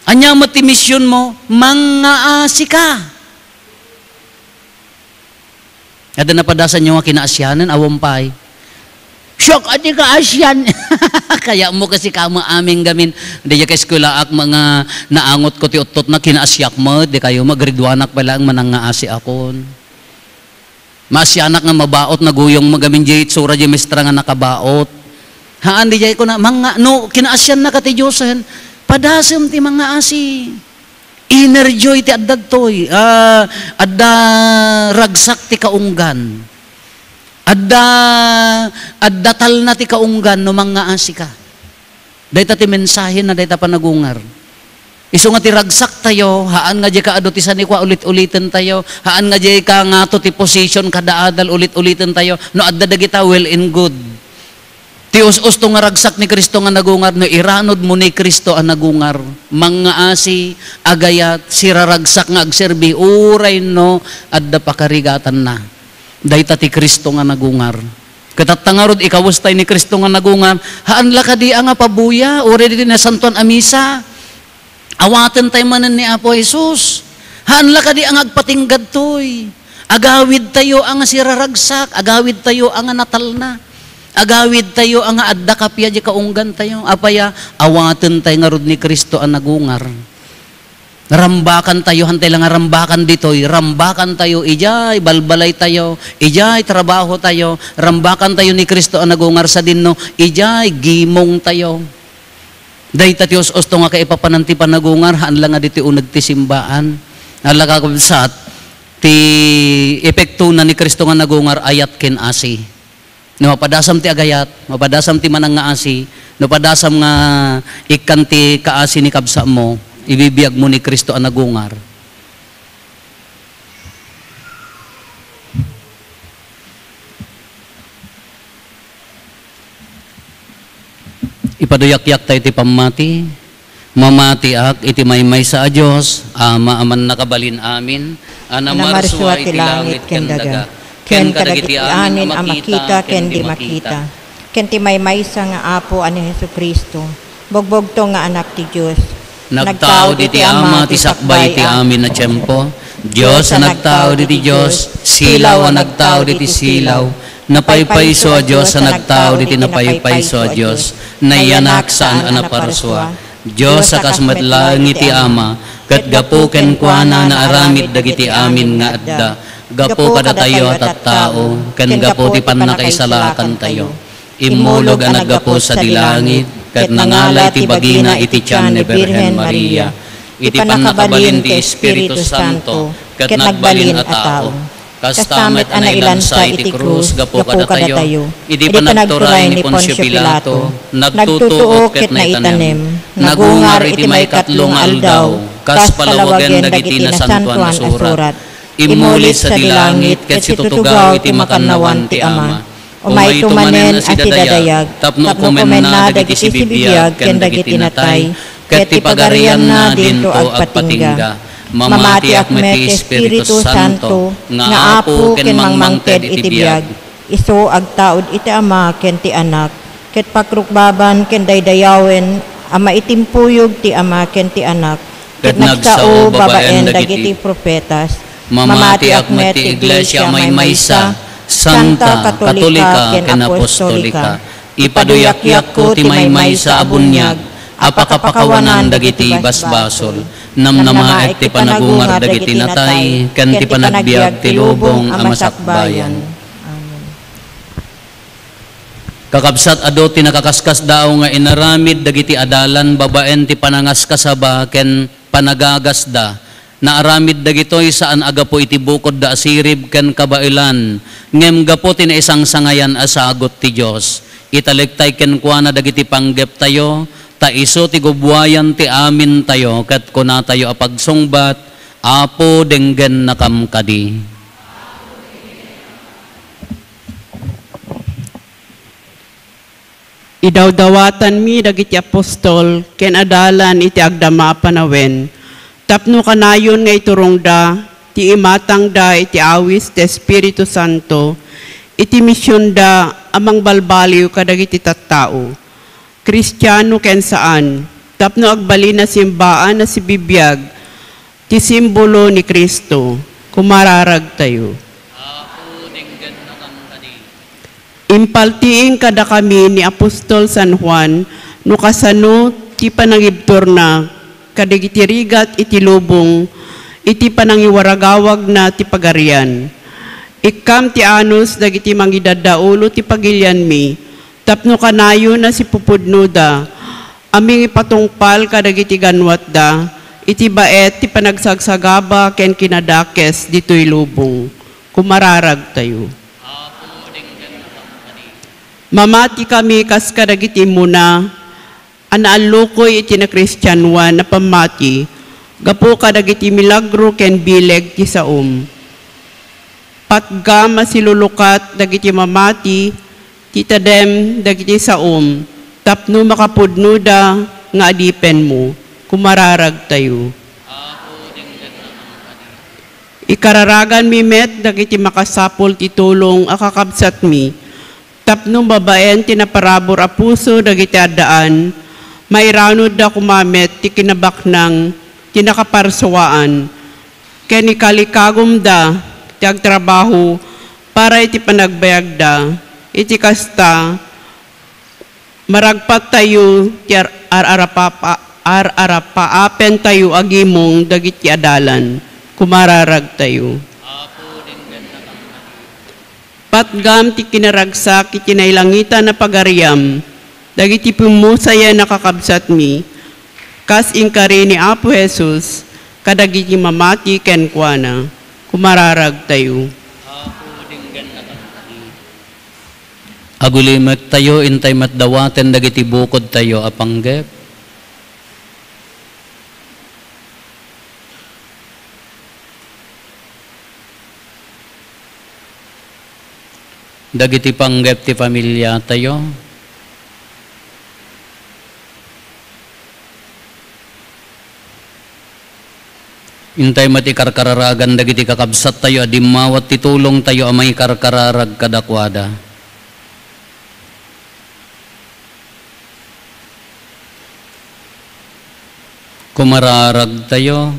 Anya mo ti misyon mo, mga asi ka. Ada napadasan nyo nga kinaasyanan, awampay. Syok, ati ka asyan. Kaya mo kasi kama aming gamin. Di ka eskwela ak mga naangot ko ti utot na kinaasyak mo. Di kayo magridwanak pala ang manang nga asi akon. Masyanak nga mabaot na guyong magamin jay tsura jay mestra nga nakabaot. Haan di jay ko na, mga, no, kinaasyan na ka ti Diyosan, padasem ti mga asi. Inner joy ti addad toy, adda ragsak ti kaunggan. Adda tal na ti kaunggan no mga asi ka. Dayta ti mensahe na dayta panagungar. Iso nga ti ragsak tayo, haan nga di ka ado ti sanikwa ulit-ulitin tayo, haan nga di ka nga to ti position kadaadal ulit-ulitin tayo, no adda dagita well and good. Ti us-usto nga ragsak ni Kristo nga nagungar, no iranod mo ni Kristo ang nagungar. Mga asi, agayat, siraragsak nga agserbi, uray no, adda pakarigatan na. Dayta ti Kristo nga nagungar. Katatangarod, ikawustay ni Kristo nga nagungar, haan la ka di nga pabuya, uray di na santuan amisa, awaten tayo manan ni Apo Jesus. Haan la ka di ang agpatinggad toy. Agawid tayo ang siraragsak, agawid tayo ang natal na. Agawid tayo ang adda kapya di kaunggan tayo. Apaya, awaten tayo nga rod ni Kristo ang nagungar. Rambakan tayo, hantay lang nga rambakan ditoy. Rambakan tayo, ijay, balbalay tayo, ijay, trabaho tayo. Rambakan tayo ni Kristo ang nagungar sa dinno, ijay, gimong tayo. Dahil tatios osto nga kay ipapananti panagungar, haan lang nga diti unag ti simbaan. Nalaga kabsat, ti epekto na ni Kristo nga nagungar, ayat ken asi. No, mapadasam ti agayat, mapadasam ti manang nga asi, no padasam nga ikan ti kaasi ni kabsa mo, ibibiyag mo ni Kristo ang nagungar. Ipaduyak-yak tayo iti pamati, mamati ak iti maymay sa Diyos, ama aman nakabalin amin, anamarswa iti langit ken daga, ken kadagiti amin amakita ken di makita, ken ti maymay sa nga Apo ani Jesucristo, bogbog to nga anak ti Diyos. Nagtao diti ama ti sakbay ti amin na tiyempo, Diyos na nagtao diti Diyos, silaw ang nagtao diti silaw, napaypayso a Diyos sa nagtao diti napaypayso a Diyos, nayanak saan anaparswa, Diyos sa kasmatlang iti ama, kat gapo ken kuana na aramid dagiti amin nga adda, gapo kada tayo at tao, ken gapo ti pannakaisalatan tayo, imulog ang naggapo sa dilangit, kat nangalay ti bagina iti tiyan ni Birhen Maria, iti pannakabalin ti Espiritu Santo, kat nagbalin a tao, kastamet anailan sa iti krus, gapo kada tayo, iti panagturay ni Poncio Pilato, nagtutuok ket naitanem, nagungar iti may katlong aldaw, kas palawagen dagiti nasantuan a surat, imulit sa dilangit ket situtugaw iti makannawan ti Ama, umay tumanen a tidadayag, tapno kumen na dagiti sibibiyag ken dagiti natay, ket ti pagarian na dinto agpatingga, mamati ak met Espiritu Santo, nga apo ken mangmangted iti biyag, iso agtaod iti ama ken ti anak, ket pakrukbaban ken daydayawen, ama itimpuyog ti ama ken ti anak, ket nagsao babaen dagiti profetas, mamati ak met Iglesia may maysa, Santa Katolika ken Apostolika, ipaduyakyak ko ti may maysa a bunyag, apakapakawanan dagiti basbasol, namnamaet ti panagungar dagiti natay, ken ti panagbiag ti lubong a masakbayan. Kakabsat ado ti nakakaskas daw nga inaramid dagiti adalan babaen ti panangas kasaba ken panagagasda, naaramid dagitoy saan agapo iti bukod da asirib ken kabailan, ngem gapo ti isang sangayan asagot ti Dios, italektay ken kuana dagiti panggep tayo, ta iso ti gubwayan ti amin tayo, ket kuna tayo apagsungbat, apo denggen nakamkadi. Idawdawatan mi dagiti apostol ken adalan iti agdama panawen, tapno kanayon nga iturongda ti imatang da iti awis ti Espiritu Santo, iti misyon da amang balbaliw kadagiti tattao, Kristiyano ken saan, tapno agbalin na simbaan na si bibiyag ti simbolo ni Kristo, kumararag tayo. Impaltiing kada kami ni Apostol San Juan, no kasano ti panangibtor na, kadagiti rigat iti lubong, iti panangiwaragawag na ti pagarian. Ikam ti anos dagiti mangidadaulo ti pagilian mi, tapno kanayo na si pupudnuda, aming ipatungpal kadagiti ganwat da, iti baet ti panagsagsagaba ken kinadakes dito'y lubong, kumararag tayo. Mamati kami kas kadagiti muna, anaalukoy iti na Kristyanwa na pamati, gapo kadagiti milagro ken bileg ti saom. Patgama silulukat dagiti mamati, titadem dagiti saom, tapno makapudnuda nga adipen mo, kumararag tayo. Ikararagan mi met dagiti makasapol ti tulong akakabsat mi, tapno babaen tinaparabor a puso dagiti addaan, mairanod da kumamet ti kinabaknang tinakaparsawaan, ken ikalikagom da ti agtrabaho para iti panagbayag da, iti kasta maragpat tayo ti ararapaapen tayo agimong dagiti adalan, kumararag tayo. Patgam ti kinaragsak iti nailangitan na pagariam, dagiti pumusaya nakakabsat mi, kas inkari ni Apo Jesus, kadagiti mamati ken kuana, kumararag tayo. Agulimek tayo, intay matdawaten dagiti bukod tayo apanggep. Dagiti panggep ti pamilya tayo. Intay mati karkararagan dagiti kakabsat tayo, adimawat ti tulong tayo amay karkararag kadakwada. Kumararag tayo,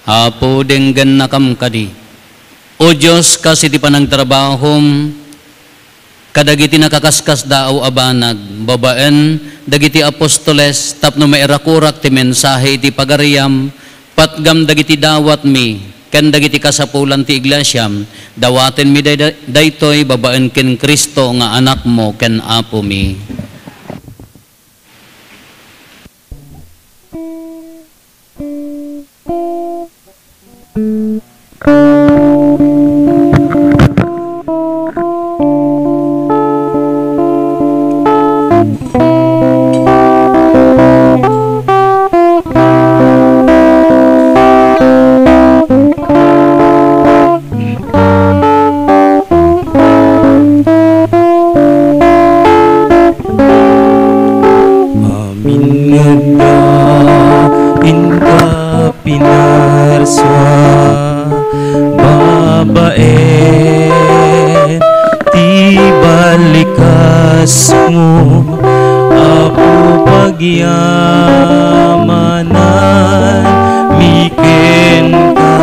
apo denggan nakamkadi. O Diyos, kasi ti panagtrabahom, kadagiti nakakaskas daaw abanag, babaen, dagiti apostoles, tapno mairakurak ti mensahe iti pagariam, patgam dagiti dawat mi, ken dagiti kasapulan ti iglesyam, dawaten mi daytoy babaen ken Kristo nga anak mo ken apo mi. babae ti balikas mo, Apo pagyamanan miken ka.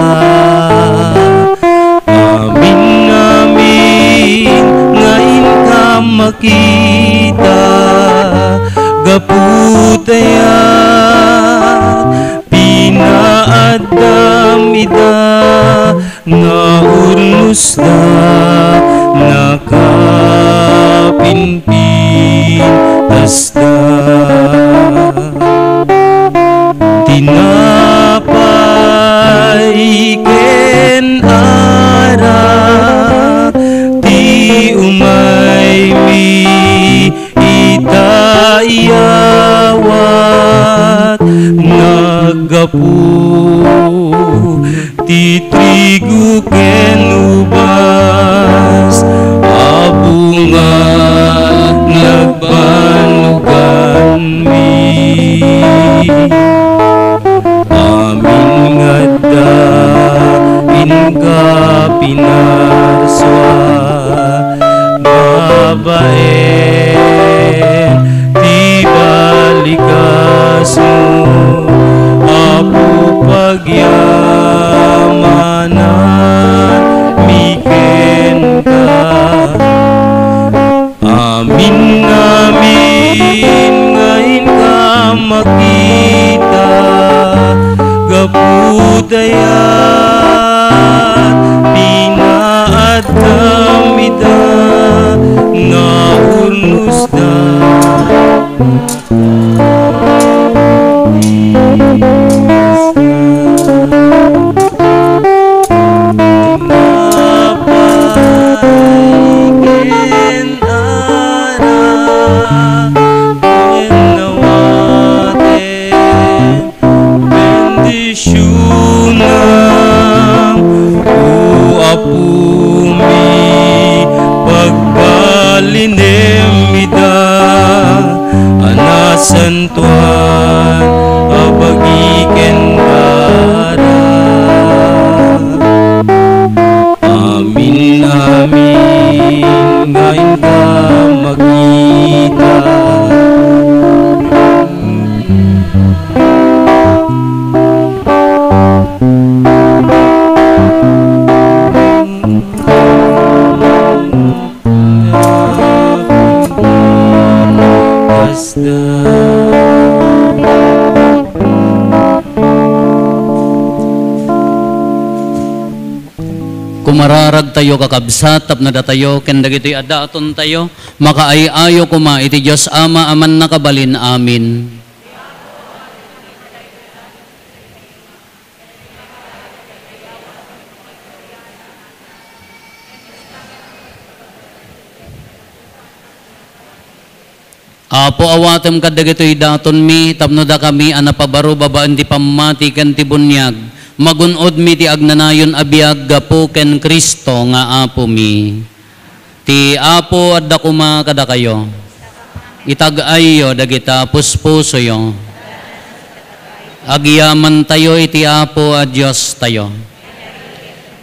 Amin amin ngayon ka makita, gaputaya pinaadam ida nga urnos na nakapinpin tasda. Tinapay ken ara ti umay mi itayawat nagapu ti trigo ken ubas abunga nagbanugan mi. Amin ngadda inka pinarswa babae ti balikas mo, Apo pagyamanan miken ka. Amin amin ngayon ka makita, gapudaya pinaadam ida nga urnos na santuan abagiken kara. Amin amin ngayon ka makita, kumararag tayo kakabsat tapno da tayo ken dagitoy addaton tayo makaayayo kuma iti Dios Ama aman nakabalin. Amin. Apo awatem kadagitoy daton mi tapno da kami anapabaro babaan ti pamati ken ti bunyag, magunod mi ti agnanayon abiyag gapo ken Kristo nga Apo mi. Ti Apo adda kuma kada kayo, itag-ayo dagita puspusoyo, agyaman tayo iti Apo a Dios tayo.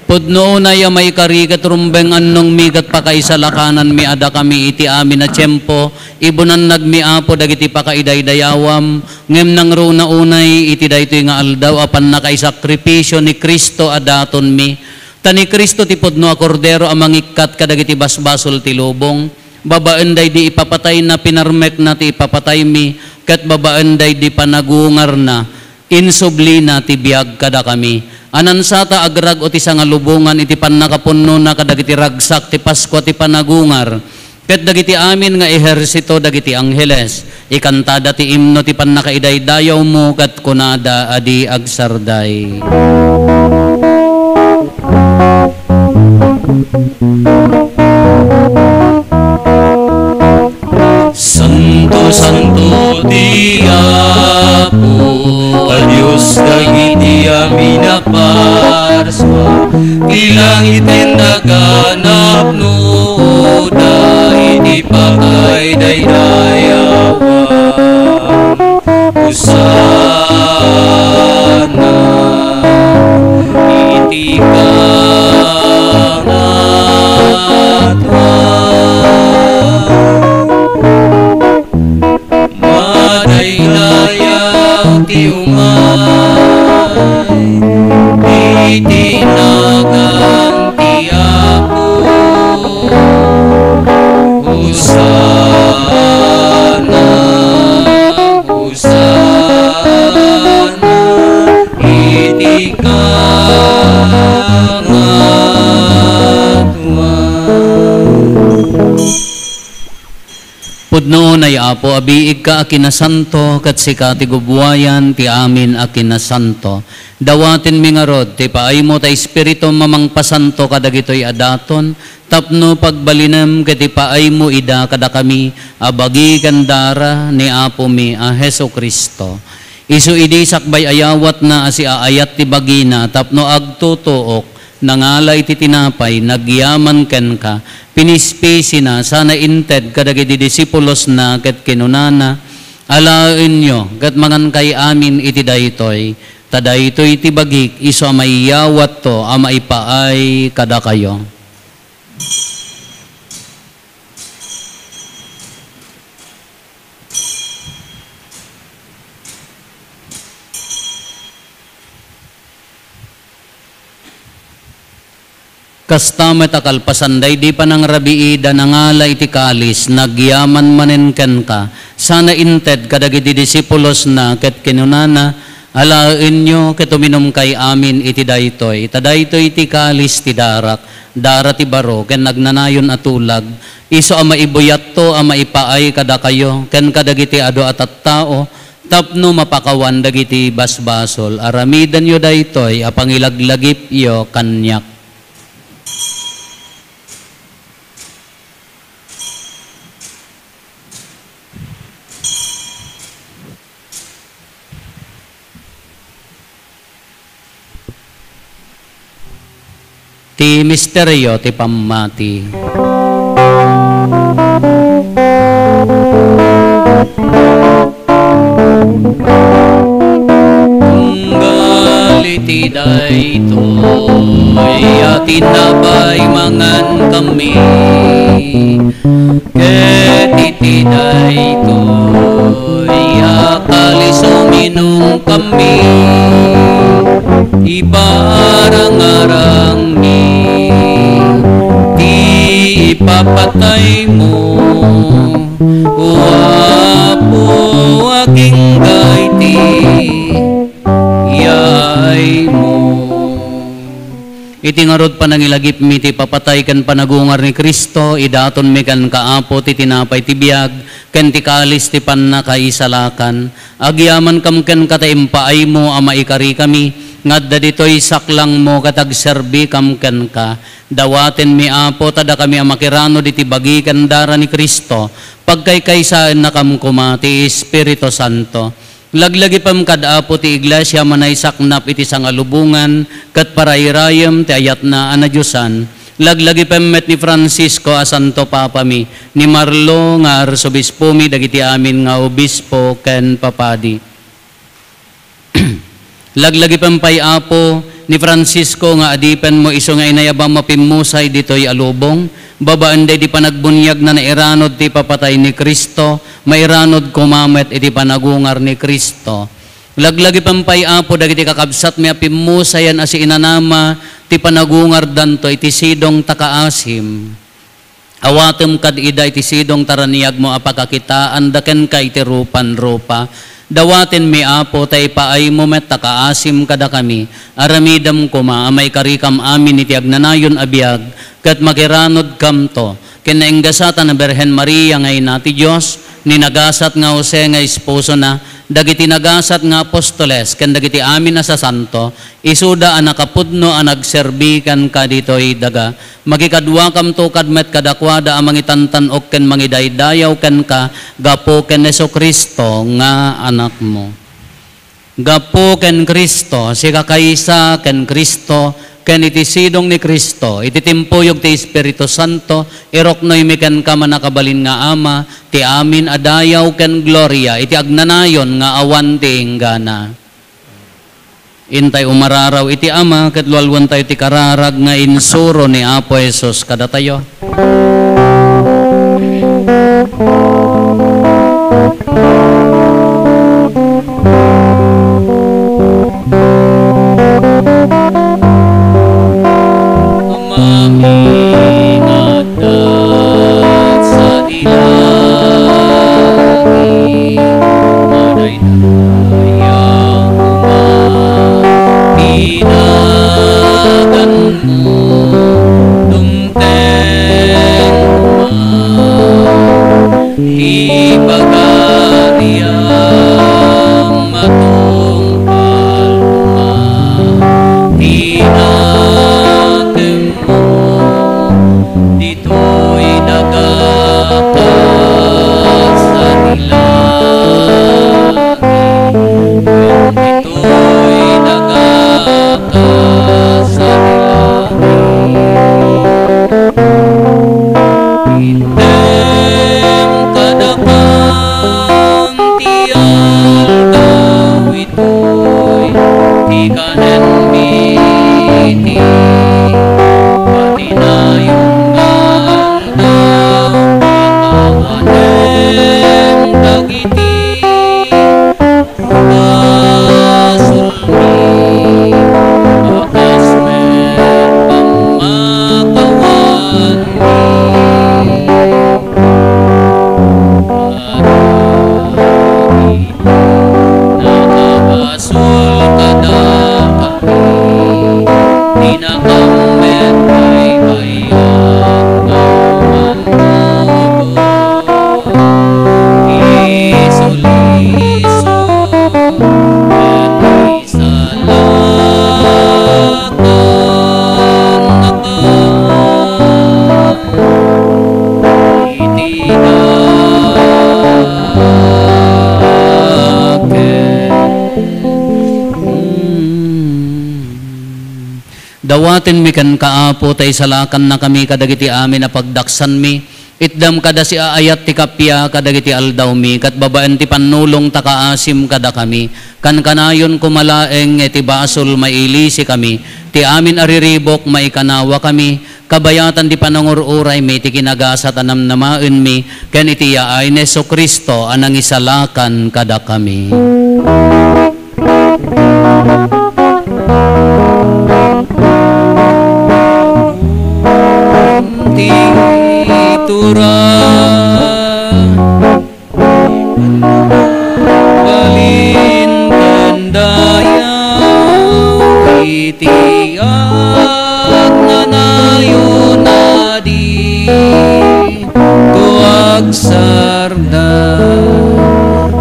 Pudno na ya may karigat rumbeng annong migat pakaisalakanan mi ada kami iti amin na tiyempo, ibunan nagmi Apo dagiti pakaidaydayawam, ngem nang runa unay iti daytoy nga aldaw apan nakaisakripisyo ni Kristo adaton mi. Tani Kristo ti pudno a kordero amang ikat kadagiti basbasol ti lubong, babaenday di ipapatay na pinarmek na ti ipapatay mi, kat babaenday di panagungar na, insubli na ti biag kada kami. Anansata agrag o ti sangalubungan iti pannakapunno na kadagiti ragsak ti Pasko ti panagungar, ket dagiti amin nga ehersito dagiti angheles, ikantada ti imno ti pannakaidaydayaw mo kat kunada adi agsarday. Santo Santo ti Apo, a Dios dagiti amin a parswa, ti langiten daganap no iti pakaidaydayawam. Hosana iti Pudno na Apo, abiig ka akinasanto, kat sika ti gubwayan, ti amin akinasanto. Dawatin mi nga rod, ti paay mo ta Espiritu mamang pasanto kadagitoy adaton, tapno pagbalinem ket ti paay mo ida kada kami, abagi kandara ni Apo mi a Heso Kristo. Isu idi sakbay ayawat na asi aayat ti bagina, tapno agtutuok, nangalay ti tinapay, nagyaman ken ka, pinispisi na, sana inted kadagiti disipulos na ket kinunana, alain nyo, ket mangan kay amin iti daytoy, tadaytoy ti bagik, iso amayawat to, amaipaay kada kayo. Kasta metakalpasanday di pa ng rabiida nangalay ti kalis, nagyaman manenken ka, sana inted kadagiti disipulos na ket kinunana, alain nyo ket uminom kay amin iti daytoy, tadaytoy ti kalis ti darak, dara ti baro, ken nagnanayon atulag, iso ama ibuyat to, ama ipaay kada kayo, ken kadagiti ado at tao, tapno mapakawan dagiti basbasol, aramidan yo daytoy, apangilaglagip yo kanyak. Ti misteryo ti pamati. Tunggal iti daytoy atinabay mangan kami, ket iti daytoy akalis uminom kami, ibarang-arang ni di ipapatay mo, o Apo aking gaiti yay mo. Iti ngarod panangilagip mi ti papatay kan panagungar ni Kristo, idaton mi kan kaapo ti tinapay ti biag, ken ti kalis ti pannakaisalakan, agyaman kam ken kataimpaay mo ama ikari kami, ngadda ditoy saklang mo katagserbi kam ken ka, dawaten mi Apo tada kami amakirano diti bagi kandara ni Kristo, pagkaykaysaan na kam kuma ti Espiritu Santo. Laglagi pam kadapo ti iglesia manay saknap iti sangalubungan, kat parayrayem ti ayat na anadyosan. Laglagi pam met ni Francisco a Santo Papa mi, ni Marlo nga arsobispo mi, dagiti amin nga obispo ken papadi. Laglagi pam pay Apo ni Francisco nga adipen mo iso nga inayabang mapimmusay ditoy alubong, babaan day di panagbunyag na nairanod ti papatay ni Kristo, mairanod kumamet iti panagungar ni Kristo. Laglagi pampay Apo dagiti kakabsat mi apimmusayan asi inanama ti panagungar danto iti sidong takaasim. Awatem kad ida iti sidong taraniyag mo apakakitaan daken ka iti rupan-rupa. Dawaten mi Apo tay paay mo met takaasim kada kami, aramidam kuma amay karikam amin iti agnanayon abiyag, kat makiranod kam to, kinainggasatan na Berhen Maria ngay nati Diyos, ninagasat nga Jose nga esposo na, dagiti nagasat nga apostoles, ken dagiti amin na sa santo, isuda ang nakapudno ang nagserbikan ka dito'y daga, magikadwa kam to kadmet kadakwada ang mangitantan o ken mangidaydayaw ken ka, gapo ken Heso Kristo nga anak mo. Gapo ken Kristo, si kakaysa ken Kristo, ken iti sidong ni Kristo, iti timpuyog ti Espiritu Santo, iroknoy mi ken ka manakabalin nga Ama, ti amin adayaw ken gloria, iti agnanayon nga awan ti inggana. Intay umararaw iti Ama, ket lualwan tayo ti kararag nga insuro ni Apo Jesus kada tayo. Pabuhatin mi kan kaapo tay salakan na kami kadagiti amin na pagdaksan mi. Itdam kada si aayat ti kapya kadagiti aldaw mi kat babaan ti panulong takaasim kada kami. Kan kanayon kumalaeng iti basol mailisi kami. Ti amin ariribok maikanawa kami. Kabayatan ti panangururay mi ti kinagasa tanam namaen mi. Ken iti yaay ni Jesu Kristo anang isalakan kada kami. Tura balin tandaya itiak nanayon nadi tuag sarda.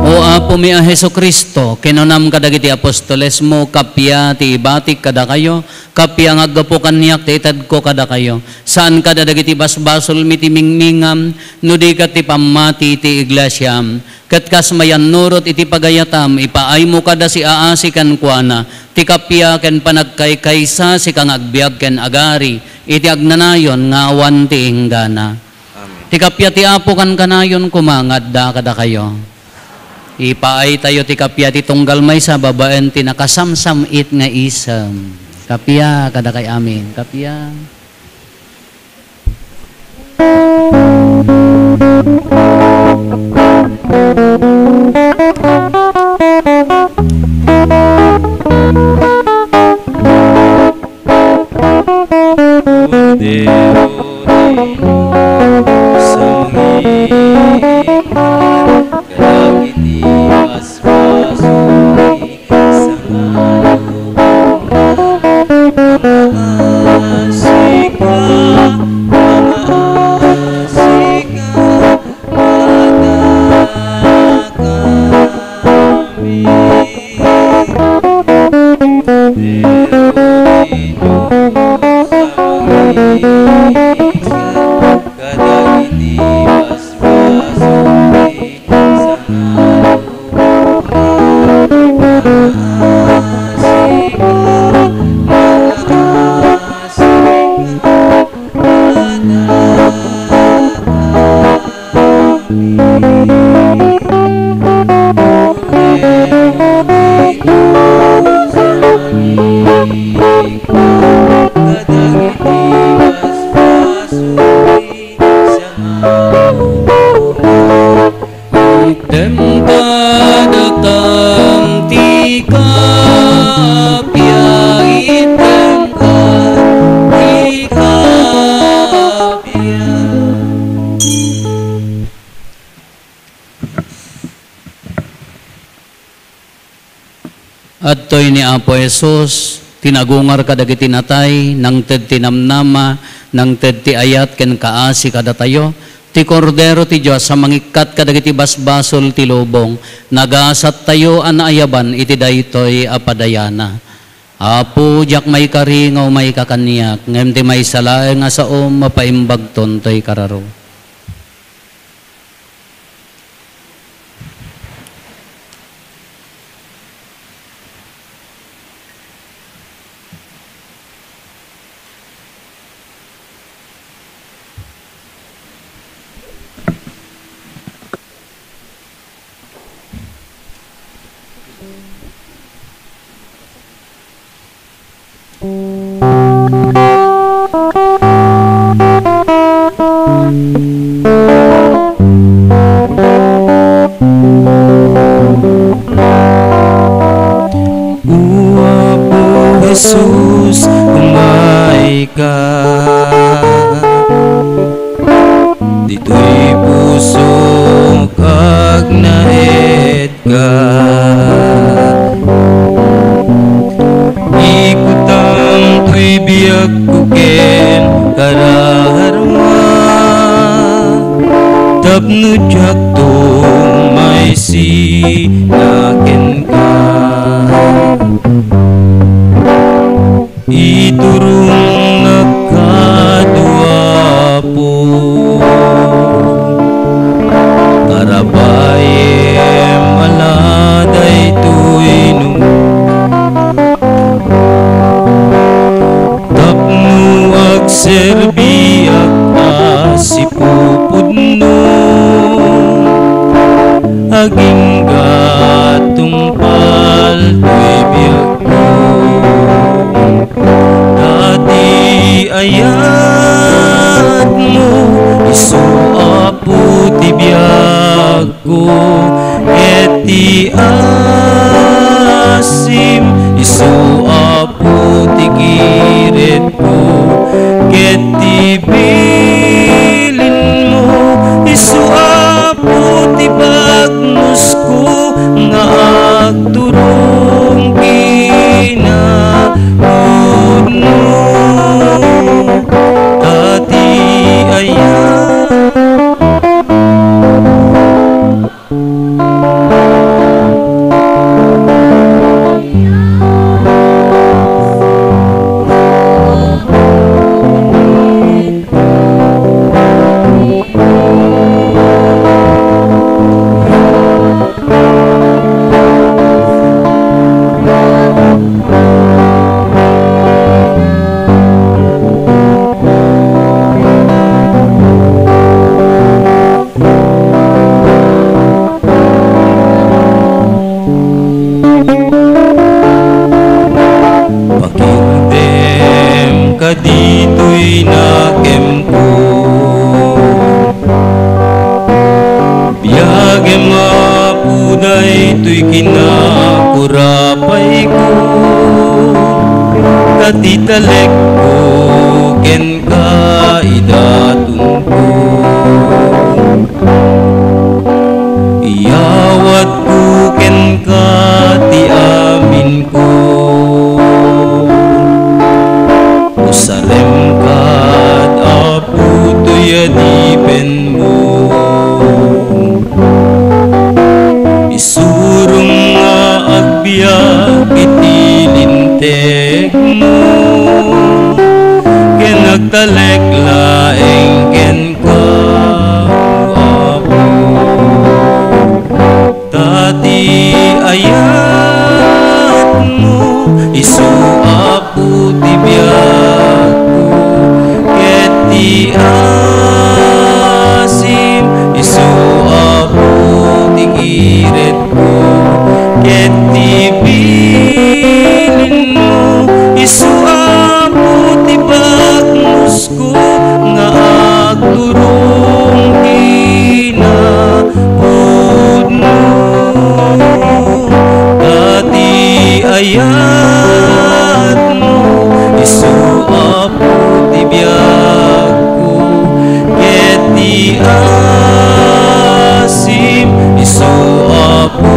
O Apo mi a Heso Kristo, kinunam kadagiti apostoles mo, kapya ti ibatik kada kayo, kapya nga agapo kanyak ti itad ko kada kayo. Saan kada dagiti basbasol mi ti mingmingam, nudi kat ti pamati ti iglesyam. Kat kas mayan nurot iti pagayatam, ipaay mo kada si aasi kan kuana, ti kapya ken panagkaykaysa si kang agbiag ken agari, iti agnanayon nga awan ti inggana. Ti kapya ti Apo kan kanayon kumangad da kada kayo. Ipaay tayo ti kapya ti tunggal may sa babaen ti nakasamsam it nga isam. Kapya kada kay amin. Kapya. Adtoy ni Apo Jesus, tinagungar kadagiti natay, nang ted tinamnama, nang ted ti ayat ken kaasi kada tayo, ti kordero ti Dios sa mangikat kadagiti basbasol ti lubong, nagasat tayo anaayaban iti daytoy apadayana. Apo jak may karingaw may kakaniyak, ngem ti may salae nga saom mapaimbag tontoy kararo. Jesus, umay ka. Dito'y puso kag naed ka. Ikutang to'y biyag kuken karaharma. Tapno jak to may sinaken ka. Iturong nagkadua po karabayem aladay tuino tapno serbi ak asipupudno aging gatungpal to'y biyag ko dati ayat mo isu apu ti biyag ko eti asim isu apu ti kiret ko keti bilin mo isu apu ti bagnus ko nga agturong kinahudno dati ayat pakindem kadito'y nakempo biyagem apuday to'y kinakurapay ko katitalek ko ken kaidatong ko iyawat ko ken kati amin ko usalem kad apu to'y adipen mo isurong nga agbiag itilinteg mo ken nagtalek laeng ken ka apo dati ayat mo isu apu ti biyag ko keti asim isu apu ti kiret ko keti bilin mo isu apu ti bagnus ko nga agturong kinahudno dati ayat mo isu apu ti biyag ko keti asim isu apu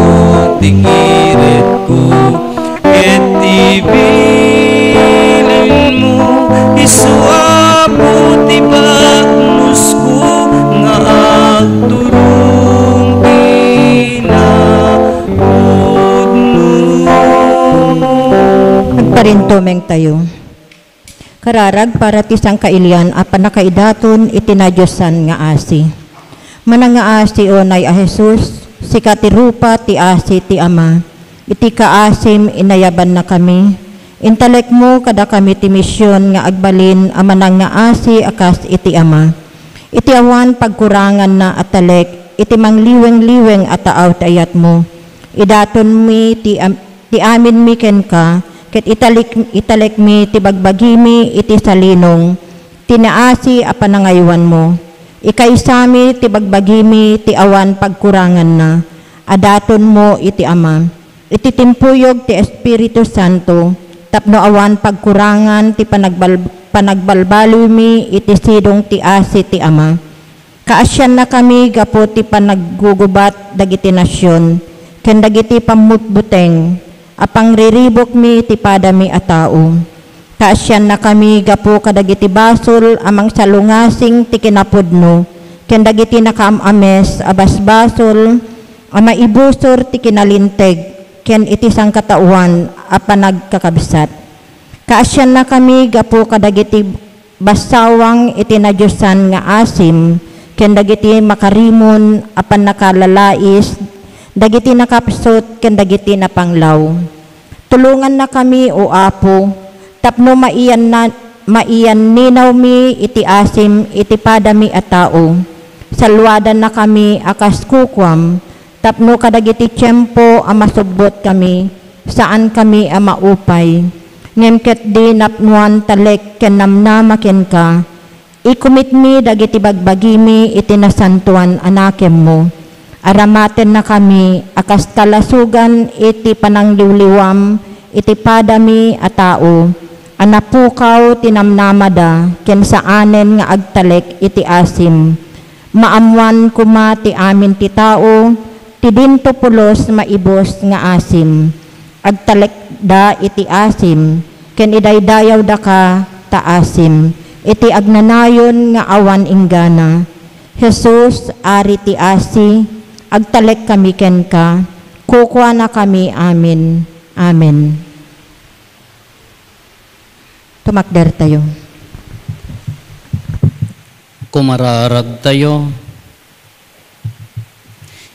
ti kiret ko keti bilin mo isu apu ti bagnus ko nga agturong kinahudno. Agparintumeng tayo. Kararag para tisang kailian apan nakaidaton itinadyosan nga asi. Manang nga asi onay a Jesus, si katirupa ti asi ti ama. Iti kaasim inayaban na kami. Intalek mo kada kami ti misyon nga agbalin amanang nga asi akas iti ama. Iti awan pagkurangan na atalek, iti mangliweng-liweng ataaw tayat mo. Idaton mi ti amin mi ken ka, ket italek mi ti bagbagimi iti salinong, tinaasi a panangaywan mo. Ikaisami ti bagbagimi ti awan pagkurangan na, adaton mo iti ama. Iti timpuyog ti Espiritu Santo, tapno awan pagkurangan ti panagbalbaloy mi iti sidong ti asi ti ama. Kaasyan na kami gapo ti panaggugubat dagiti nasyon, ken dagiti pamutbuteng, apang riribok mi ti padami a tao. Kaasyan na kami gapo kadagiti basol amang salungasing ti kinapudno, ken dagiti nakaamames a basbasol a maibusor ti kinalinteg, ken iti sangkatauan a panagkakabsat. Kaasyan na kami gapo kadagiti basawang iti nadyosan nga asim, ken dagiti makarimon apan nakalalais, dagiti nakapsot ken dagiti napanglaw. Tulungan na kami o Apo, tapno maiyan ninaw mi iti asim iti padami a tao. Salwadan na kami akas kukwam, tapno kadagiti tiyempo a masubbot kami, saan kami a maupay. Ngem ket di napnuan talek ken namnama ken ka, ikumit mi dagiti bagbagimi iti nasantuan anakem mo. Aramaten na kami akas kalasugan iti panangliwliwam iti padami a tao. Anapukaw tinamnamada ken saanen nga agtalek iti asim. Maamwan kuma ti amin ti tao, ti dinto pulos maibos nga asim. Agtalek da iti asim, ken idaydayaw da ka ta asim. Iti agnanayon nga awan inggana. Jesus, ari ti asi, agtalek kami ken ka, kukwa na kami amin. Amen. Tumakder tayo. Kumararag tayo.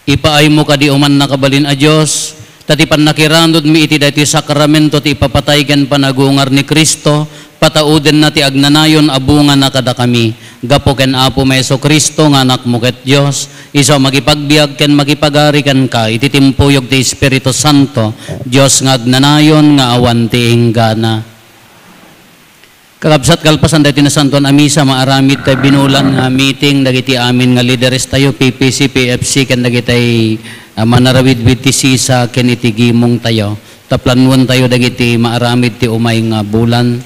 Ipaay mo ka di uman nakabalin a Diyos, tatipan nakirandod mi iti dati sakramento ti ipapatay ken panagungar ni Kristo, patauden na ti agnanayon abunga na kada kami. Gapo ken Apo Meso Kristo nga anak mo ket Dios, iso magipagbiag ken magipagari ken ka, iti timpuyog ti Espiritu Santo, Dios nga agnanayon nga awan ti inggana. Kakabsat kalpasan dati na santuan amisa maaramid tayo binulan nga meeting dagiti amin nga leaders tayo PPC, PFC ken dagiti manarawid with ti sisa ken iti gimong tayo. Taplanuan tayo dagiti maaramid ti umay nga bulan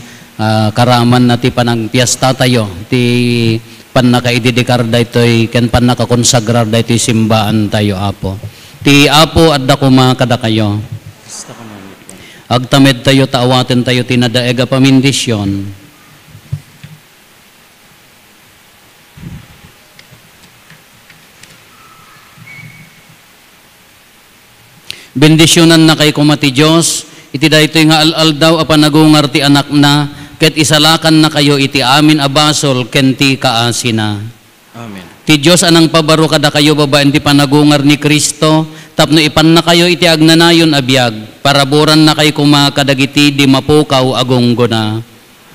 karaman na ti panagpiesta tayo ti panakaididikar daytoy ken panakakonsagrar daytoy simbaan tayo Apo. Ti Apo adda kuma kada kayo. Agtamed tayo taawaten tayo tinadaega pamindisyon. Bendisyonan na kay kumati Diyos, iti daytoy nga al daw a panagungar ti anak na, ket isalakan na kayo iti amin abasol ken ti kaasina. Amen. Ti Diyos anang pabaro kada kayo babaen ti panagungar ni Kristo, tapno ipan na kayo iti agnanayon abiyag, paraburan na kay kumakadagiti di mapukaw agunggo na.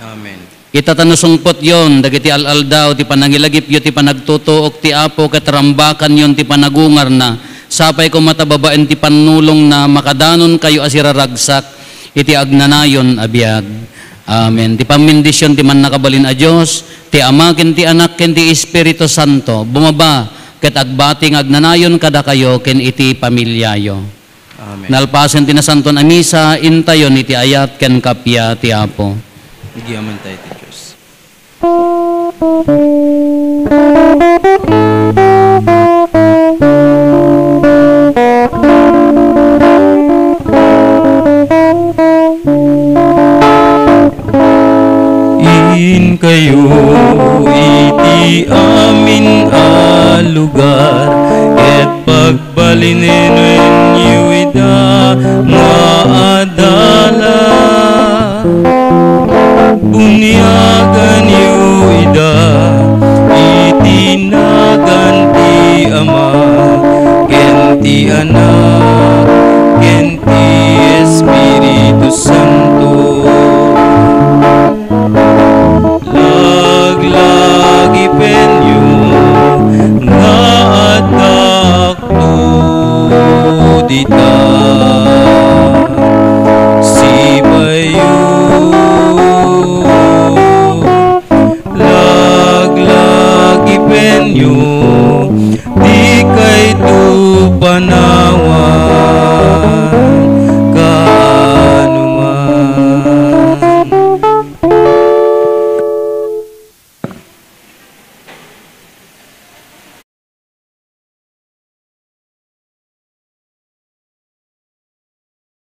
Amen. Itatanusungpot yon, dagiti al daw ti panangilagip yo ti panagtutuok ti Apo ket rambakan yon ti panagungar na, sapay ko matababaen ti panulong na makadanon kayo asiraragsak iti agnanayon abiyag. Amen. Ti pamindisyon ti man nakabalin a Diyos, ti Ama ken ti Anak ken ti Espiritu Santo, bumaba ket agbating agnanayon kada kayo ken iti pamilyayo. Amen. Nalpasen ti nasanton a misa, intayon iti ayat ken kapya ti Apo. Igiyaman tayo ti Diyos. In kayo iti amin a lugar, et pagbalinin inyo ida maadala. Bunyagan yu ida itinagan ti Ama ken ti Anak ken ti Espiritu Santo. Lagi penyo nga atak tu dita